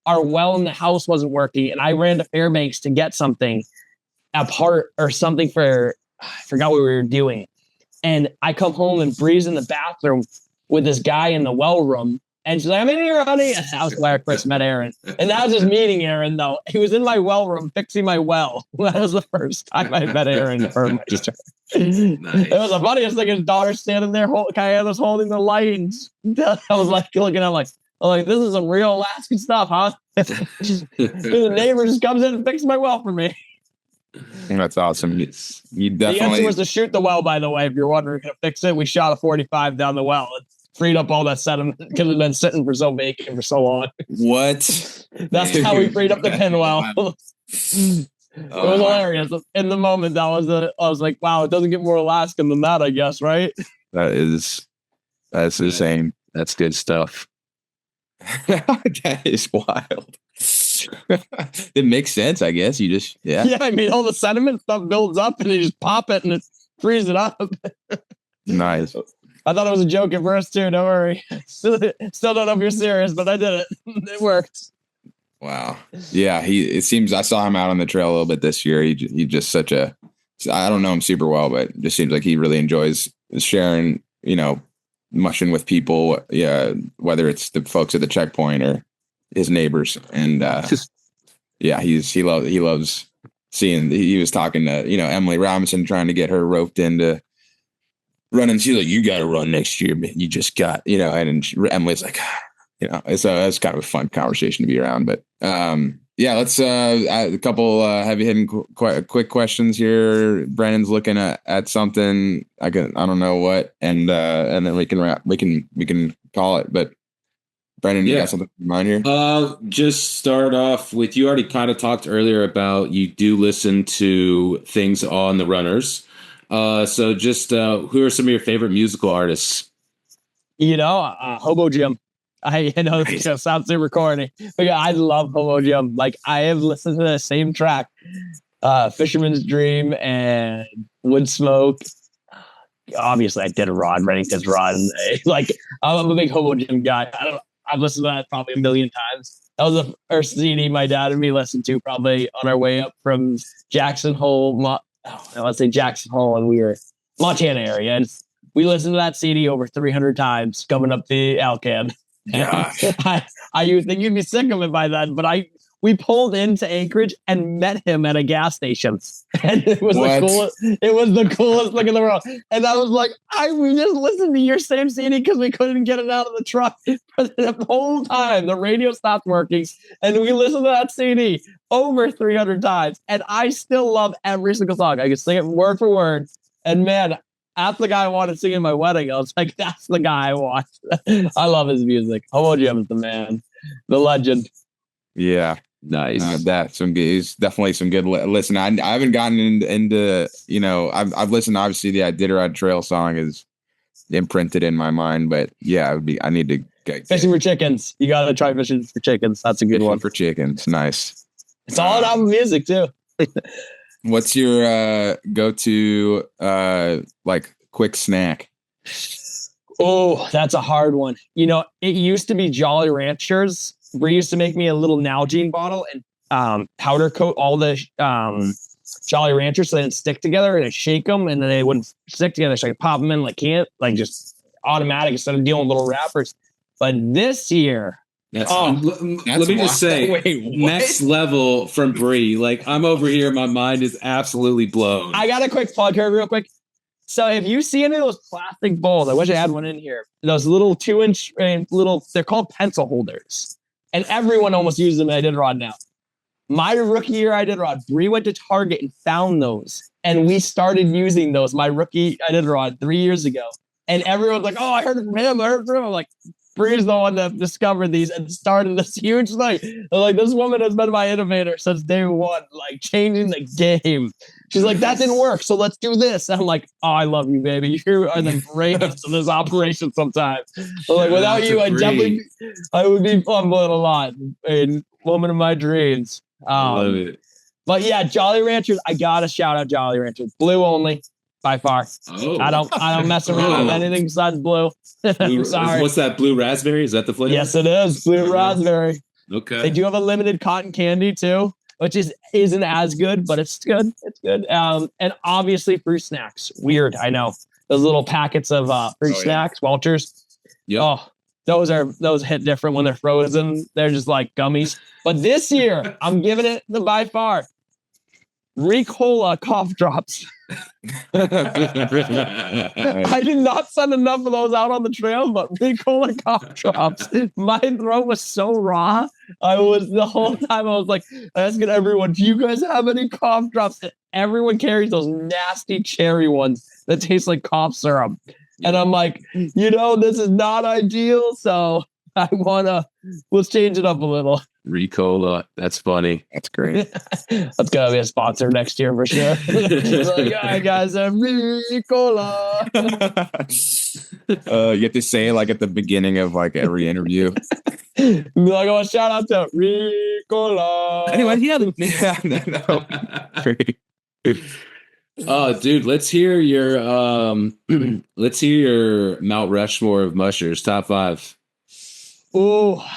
Our well in the house wasn't working, and I ran to Fairbanks to get something, a part or something I forgot what we were doing. And I come home and Bree's in the bathroom with this guy in the well room. And she's like, I'm in here, honey. And that was where I first met Aaron. And that was just meeting Aaron, though. He was in my well room fixing my well. That was the first time I met Aaron. Nice. It was the funniest thing. His daughter standing there, kind of holding the lights. I was like looking at him like, this is some real Alaskan stuff, huh? The neighbor just comes in and fixes my well for me. That's awesome. You definitely. The answer was to shoot the well, by the way, if you're wondering how to fix it. We shot a 45 down the well. It freed up all that sediment because it's been sitting for so vacant for so long. What? That's how we freed up the pin well. It was hilarious. In the moment, I was like, wow, it doesn't get more Alaskan than that, I guess, right? That's insane. That's good stuff. That is wild. It makes sense, I guess. Yeah, I mean, all the sediment stuff builds up and you just pop it and it frees it up. Nice. I thought it was a joke at first too. Don't worry. Still don't know if you're serious, but I did it. It worked. Wow. Yeah, it seems I saw him out on the trail a little bit this year. He just I don't know him super well, but it just seems like he really enjoys sharing, mushing with people, whether it's the folks at the checkpoint or his neighbors. And he loves seeing. He was talking to Emily Robinson, trying to get her roped into running. She's like, you got to run next year, man. You just got and Emily's like, so that's kind of a fun conversation to be around. But Yeah, let's a couple heavy hitting quick questions here. Brennan's looking at something. I don't know what, and then we can call it. But Brennan, you got something in mind here? Just start off with, you already kind of talked earlier about you do listen to things on the runners. So just who are some of your favorite musical artists? Hobo Jim. It's gonna sound super corny, but yeah, I love Hobo Jim. Like, I have listened to the same track, Fisherman's Dream and Woodsmoke. Obviously, Iditarod, Iditarod. Like, I'm a big Hobo Jim guy. I've listened to that probably a million times. That was the first CD my dad and me listened to, probably on our way up from Jackson Hole. Let's say Jackson Hole, and we were Montana area, and we listened to that CD over 300 times coming up the Alcan. Yeah, I you think you'd be sick of it by then, but we pulled into Anchorage and met him at a gas station, and it was the coolest. It was the coolest thing in the world. And I was like, we just listened to your same CD because we couldn't get it out of the truck for the whole time. The radio stopped working, and we listened to that CD over 300 times, and I still love every single song. I can sing it word for word, and man, that's the guy I wanted to sing in my wedding. I was like, that's the guy I want. I love his music. Hobo Jim is the man, the legend. Yeah, nice. He's definitely some good. Listen, I haven't gotten into I've listened. Obviously, the Iditarod Trail song is imprinted in my mind, but yeah, I need to get Fishing for Chickens. You gotta try Fishing for Chickens. That's a good one. For chickens. Nice. It's all about music too. What's your go-to like quick snack? Oh, that's a hard one. It used to be Jolly Ranchers. Bree used to make me a little Nalgene bottle and powder coat all the Jolly Ranchers so they didn't stick together, and I shake them and then they wouldn't stick together. So I could pop them in like just automatic instead of dealing with little wrappers. But this year, let me just say, next level from Bree. Like, I'm over here, my mind is absolutely blown. I got a quick plug here, real quick. So if you see any of those plastic bowls, I wish I had one in here. Those little 2-inch they're called pencil holders, and everyone almost uses them at Iditarod now. My rookie year I Iditarod, Bree went to Target and found those, and we started using those. My rookie I Iditarod 3 years ago, and everyone's like, "Oh, I heard it from him. I heard it from him." I'm like, Bree's the one that discovered these and started this huge thing. They're like, this woman has been my innovator since day one, like changing the game. She's like, that didn't work, so let's do this. And I'm like, oh, I love you, baby. You are the greatest in this operation sometimes. So like, without you, I would be fumbling a lot. A woman of my dreams. I love it. But yeah, Jolly Ranchers, I gotta shout out Jolly Ranchers. Blue only. By far. Oh. I don't mess around with anything besides blue. Sorry. What's that, blue raspberry? Is that the flavor? Yes, it is. Blue raspberry. Okay. They do have a limited cotton candy too, which isn't as good, but it's good. It's good. And obviously fruit snacks. Weird, I know. Those little packets of fruit snacks, Welchers. Yeah. Oh, those hit different when they're frozen. They're just like gummies. But this year, I'm giving it the by far Ricola cough drops. I did not send enough of those out on the trail, but Ricola cough drops. My throat was so raw. The whole time I was like asking everyone, do you guys have any cough drops? And everyone carries those nasty cherry ones that taste like cough syrup. And I'm like, this is not ideal. So let's change it up a little. Ricola. That's funny. That's great. That's gonna be a sponsor next year for sure. Like, all right, guys, Ricola. You have to say it like at the beginning of like every interview. Like, I want to shout out to Ricola. Anyway, Oh, dude, let's hear your Mount Rushmore of mushers, top 5. Oh.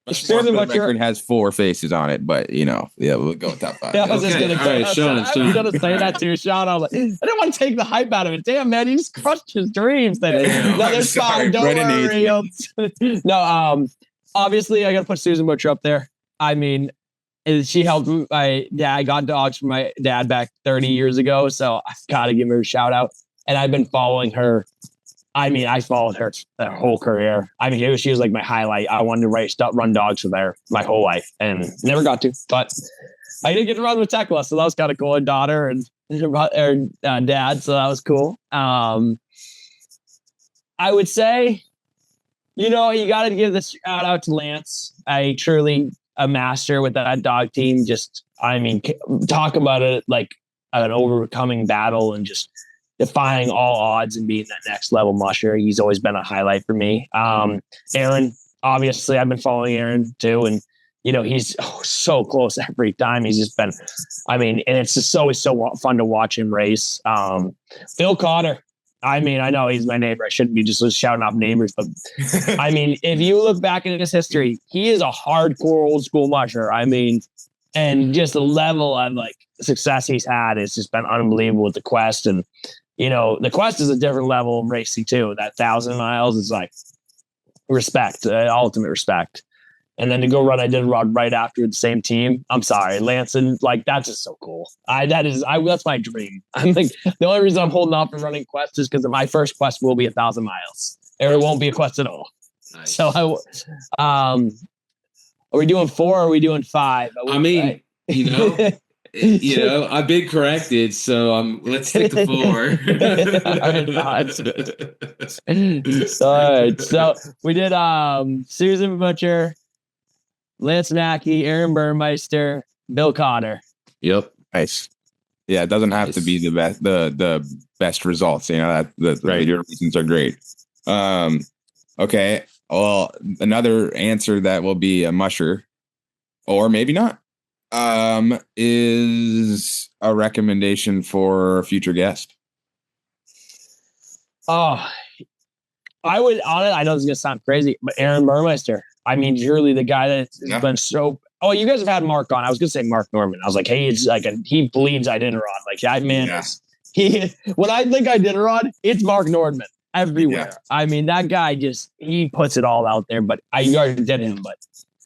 Record has 4 faces on it, but we'll go with top 5. Yeah, I was just gonna say that to Sean. I was like, I didn't want to take the hype out of it. Damn, man, he just crushed his dreams. No, there's fine. Don't worry. No, obviously, I got to put Susan Butcher up there. I mean, she helped my dad. I got dogs from my dad back 30 years ago, so I've got to give her a shout out. And I've been following her I mean, I followed her whole career. I mean, she was like my highlight. I wanted to run dogs with her my whole life and never got to. But I did get to run with Tekla, so that was kind of cool. And daughter and her dad, so that was cool. I would say, you got to give this shout out to Lance. I truly a master with that dog team. Talk about it like an overcoming battle and just defying all odds and being that next level musher. He's always been a highlight for me. Aaron, obviously, I've been following Aaron too, and he's so close every time. He's just been, and it's just always so fun to watch him race. Bill Cotter. I know he's my neighbor. I shouldn't be just shouting off neighbors, but if you look back at his history, he is a hardcore old school musher. And just the level of success he's had has just been unbelievable with the Quest. And, the Quest is a different level of racing too. That 1,000 miles is respect, ultimate respect. And then to go run Iditarod right after the same team. I'm sorry, Lance, and that's just so cool. That's my dream. The only reason I'm holding off from running Quest is because my first Quest will be 1,000 miles, or it won't be a Quest at all. Nice. So are we doing 4 or are we doing 5? I've been corrected, so let's stick to 4. All right, so we did Susan Butcher, Lance Mackey, Aaron Burmeister, Bill Cotter. Yep. Nice. Yeah, it doesn't have to be the best the best results. The video reasons are great. Okay. Well, another answer that will be a musher, or maybe not, is a recommendation for a future guest. Oh, I would I know this is gonna sound crazy, but Aaron Burmeister. Surely the guy that's been so. Oh, you guys have had Mark on. I was gonna say Mark Norman. I was like, hey, it's he bleeds Iditarod. When I think Iditarod, it's Mark Norman everywhere. Yeah. That guy he puts it all out there. But I already did him. But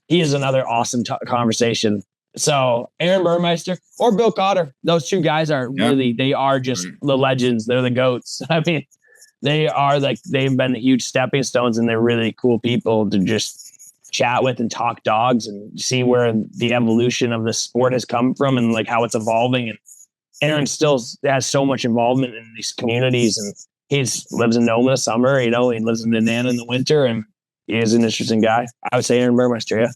he is another awesome conversation. So Aaron Burmeister or Bill Cotter, those two guys are really. They are just the legends. They're the goats. They are they've been huge stepping stones, and they're really cool people to just chat with and talk dogs and see where the evolution of the sport has come from and how it's evolving. And Aaron still has so much involvement in these communities, and he lives in Noma in the summer, he lives in Nenana in the winter, and he is an interesting guy. I would say Aaron Burmeister. Yeah.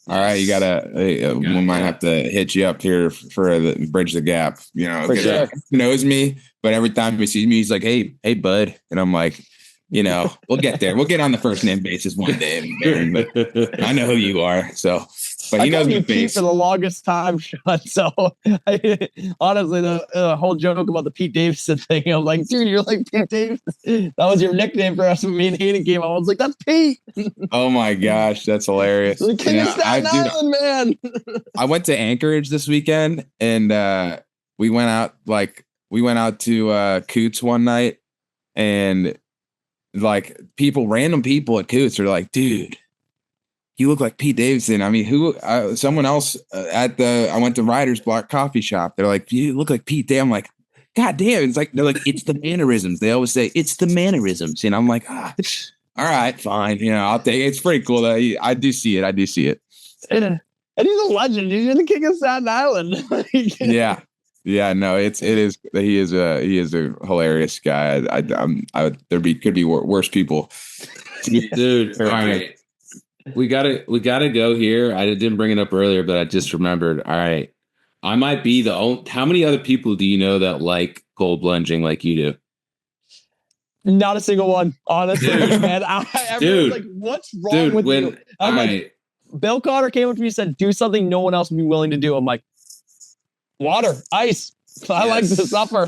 All right, you gotta. We might have to hit you up here for the bridge the gap. For sure. He knows me, but every time he sees me, he's like, "Hey, bud," and I'm like, we'll get there. We'll get on the first name basis one day, Aaron, but I know who you are. So, but he knows me Pete for the longest time, Sean. So, honestly, the whole joke about the Pete Davidson thing, I'm like, dude, you're like Pete Davidson. That was your nickname for us when me and Hayden came out. I was like, that's Pete. Oh my gosh, that's hilarious. The king of Staten Island, man. I went to Anchorage this weekend, and we went out to Coots one night, and random people at Coots are like, dude, you look like Pete Davidson. Someone else I went to Riders Block Coffee Shop. They're like, you look like Pete Davidson. I'm like, God damn. They're like, it's the mannerisms. They always say it's the mannerisms. And I'm like, all right, fine. I'll take it. It's pretty cool. I do see it. And he's a legend. He's the king of Staten Island. Yeah. Yeah, no, he is a hilarious guy. Could be worse people. Dude, all right. We gotta go here. I didn't bring it up earlier, but I just remembered. All right. I might be the only. How many other people do you know that like cold plunging like you do? Not a single one, honestly, man. Everyone's like, what's wrong with you? I'm like, Bill Cotter came up to me and said, do something no one else would be willing to do. I'm like, water, ice. I like to suffer.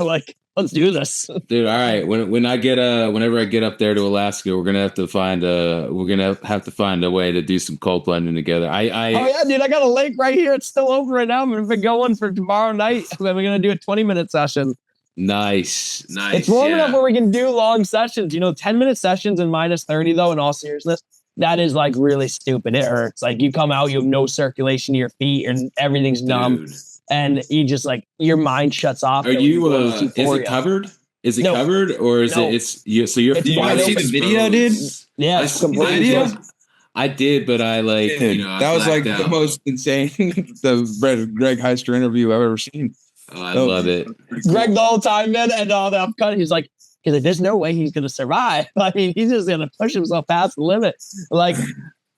Let's do this, dude. All right. Whenever I get up there to Alaska, we're gonna have to find a way to do some cold plunging together. Oh yeah, dude. I got a lake right here. It's still open right now. I'm gonna be going for tomorrow night. We're gonna do a 20-minute session. Nice. It's warm enough where we can do long sessions. 10-minute sessions and minus 30 though. In all seriousness, that is really stupid. It hurts. You come out, you have no circulation to your feet, and everything's numb. Dude. And you just your mind shuts off. Are you? Is it covered? Is it No. covered or is No. it? It's you. So you're. It's Did you wide guys see open. the video, dude? Yeah, I it's saw the completely video. closed. I did, but I like Dude, I that was like blacked the out. most insane the Greg Heister interview I've ever seen. Oh, I love it. Greg the whole time, man, and all the upcut, he's like, there's no way he's gonna survive. I mean, he's just gonna push himself past the limit. Like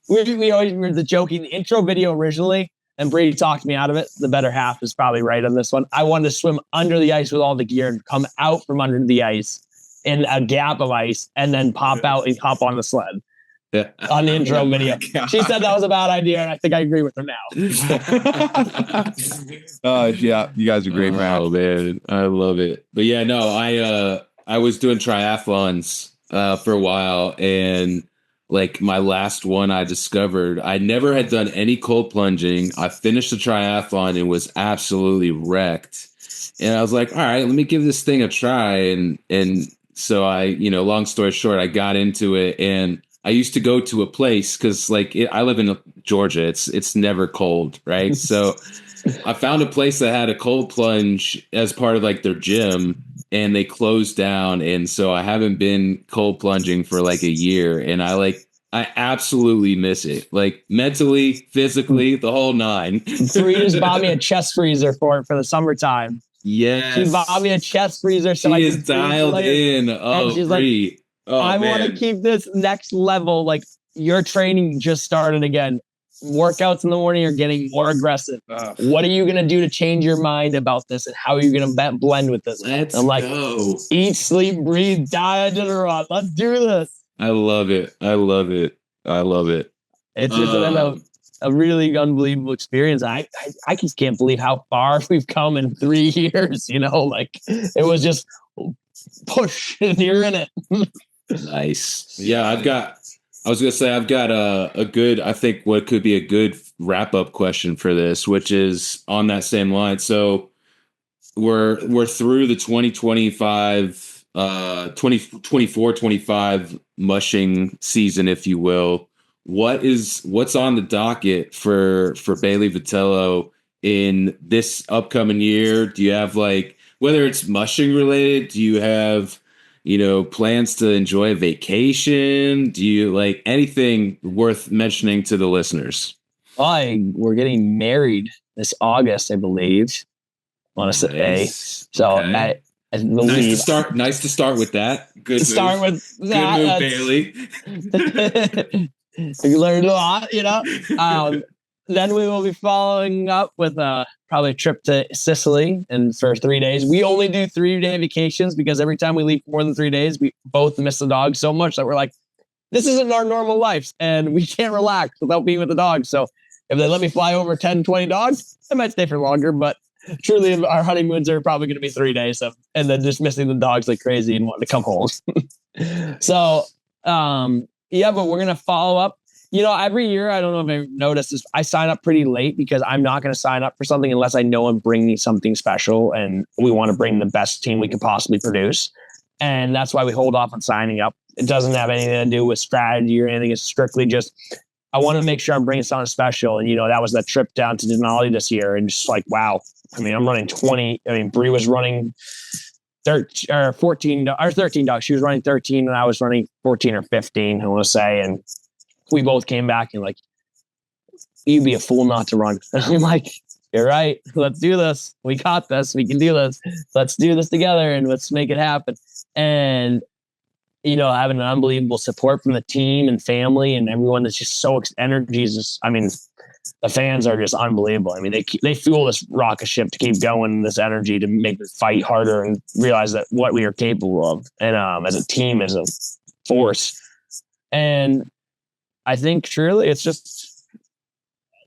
we always were the joking intro video originally, and Brady talked me out of it. The better half is probably right on this one. I wanted to swim under the ice with all the gear and come out from under the ice in a gap of ice and then pop out and hop on the sled. Yeah. On the intro video. She said that was a bad idea, and I think I agree with her now. Yeah, you guys are great, man. Oh man, I love it. But yeah, no, I was doing triathlons for a while, and like my last one, I discovered I never had done any cold plunging. I finished the triathlon and was absolutely wrecked, and I was like, all right, let me give this thing a try, and so I, long story short, I got into it, and I used to go to a place because I live in Georgia. It's never cold, right? So I found a place that had a cold plunge as part of like their gym, and they closed down. And so I haven't been cold plunging for like a year, and I absolutely miss it. Like mentally, physically, the whole nine. Bree just bought me a chest freezer for the summertime. Yes. She bought me a chest freezer. So she is dialed in. Oh, she's Bree. like, oh, I want to keep this next level. Like your training just started again. Workouts in the morning are getting more aggressive. What are you going to do to change your mind about this? And how are you going to blend with this? Let's I'm like, go. Eat, sleep, breathe, die, Iditarod. Let's do this. I love it. I love it. I love it. It's just a really unbelievable experience. I just can't believe how far we've come in 3 years. Like it was just push and you're in it. Nice. Yeah, I've got a good, I think what could be a good wrap up question for this, which is on that same line. So we're through the 2025, 2024-25 mushing season, if you will. What's on the docket for Bailey Vitello in this upcoming year? Do you have whether it's mushing related, do you have plans to enjoy a vacation? Do you anything worth mentioning to the listeners? We're getting married this August, I believe. I want to say. Nice. So Okay. I believe Nice to start with that. Good. Start with that. Good move, Bailey. You learned a lot, Then we will be following up with probably a trip to Sicily and for 3 days. We only do 3-day vacations because every time we leave more than 3 days, we both miss the dog so much that we're like, this isn't our normal life and we can't relax without being with the dog. So if they let me fly over 10, 20 dogs, I might stay for longer, but truly our honeymoons are probably going to be 3 days and then just missing the dogs like crazy and wanting to come home. So, yeah, but we're going to follow up. Every year, I don't know if I've noticed this, I sign up pretty late because I'm not going to sign up for something unless I know I'm bringing something special and we want to bring the best team we can possibly produce. And that's why we hold off on signing up. It doesn't have anything to do with strategy or anything. It's strictly just, I want to make sure I'm bringing something special. And, that was that trip down to Denali this year. And just wow. I mean, I'm running 20. I mean, Bree was running 13 dogs. She was running 13 and I was running 14 or 15, I want to say. And we both came back and you'd be a fool not to run. And I'm like, you're right. Let's do this. We got this. We can do this. Let's do this together and let's make it happen. And, having an unbelievable support from the team and family and everyone that's just so energy is just, I mean, the fans are just unbelievable. I mean, they fuel this rocket ship to keep going, this energy to make the fight harder and realize that what we are capable of. And as a team, as a force. And I think truly it's just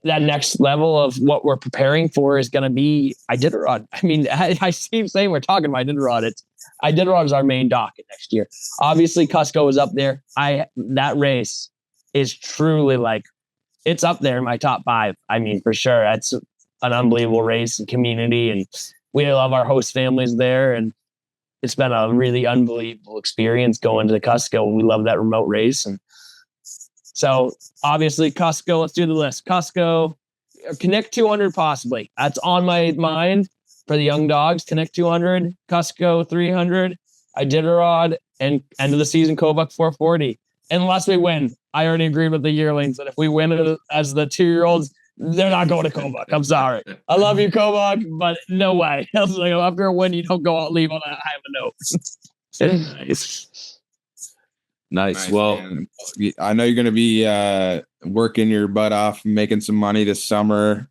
that next level of what we're preparing for is going to be Iditarod. I mean, I keep saying we're talking about Iditarod. Iditarod is our main docket next year. Obviously, Cusco is up there. That race is truly it's up there in my top 5. I mean, for sure. That's an unbelievable race and community. And we love our host families there. And it's been a really unbelievable experience going to the Cusco. We love that remote race. And so obviously Cusco, let's do the list. Cusco, Connect 200 possibly. That's on my mind for the young dogs. Connect 200, Cusco 300, Iditarod, and end of the season Kobuk 440. Unless we win, I already agreed with the yearlings that if we win it as the 2-year-olds, they're not going to Kobuk. I'm sorry. I love you, Kobuk, but no way. I was like, after a win, you don't go out, leave on a high of a note. Nice. Well, man. I know you're going to be working your butt off, making some money this summer.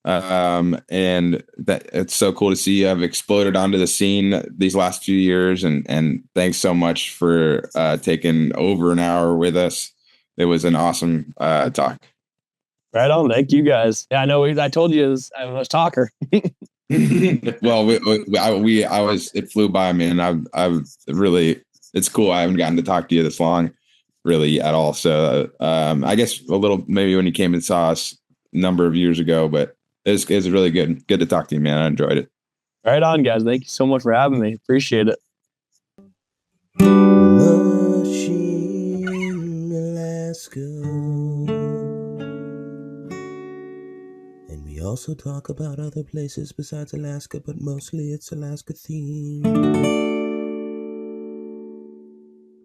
And that it's so cool to see you have exploded onto the scene these last few years. And thanks so much for taking over an hour with us. It was an awesome talk. Right on. Thank you guys. Yeah, I know. I told you I was a talker. Well, it flew by me, and I've really, it's cool. I haven't gotten to talk to you this long, really, at all. So, I guess a little maybe when you came and saw us a number of years ago, but it was really good to talk to you, man. I enjoyed it. Right on, guys. Thank you so much for having me. Appreciate it. Mushing, Alaska. And we also talk about other places besides Alaska, but mostly it's Alaska themed.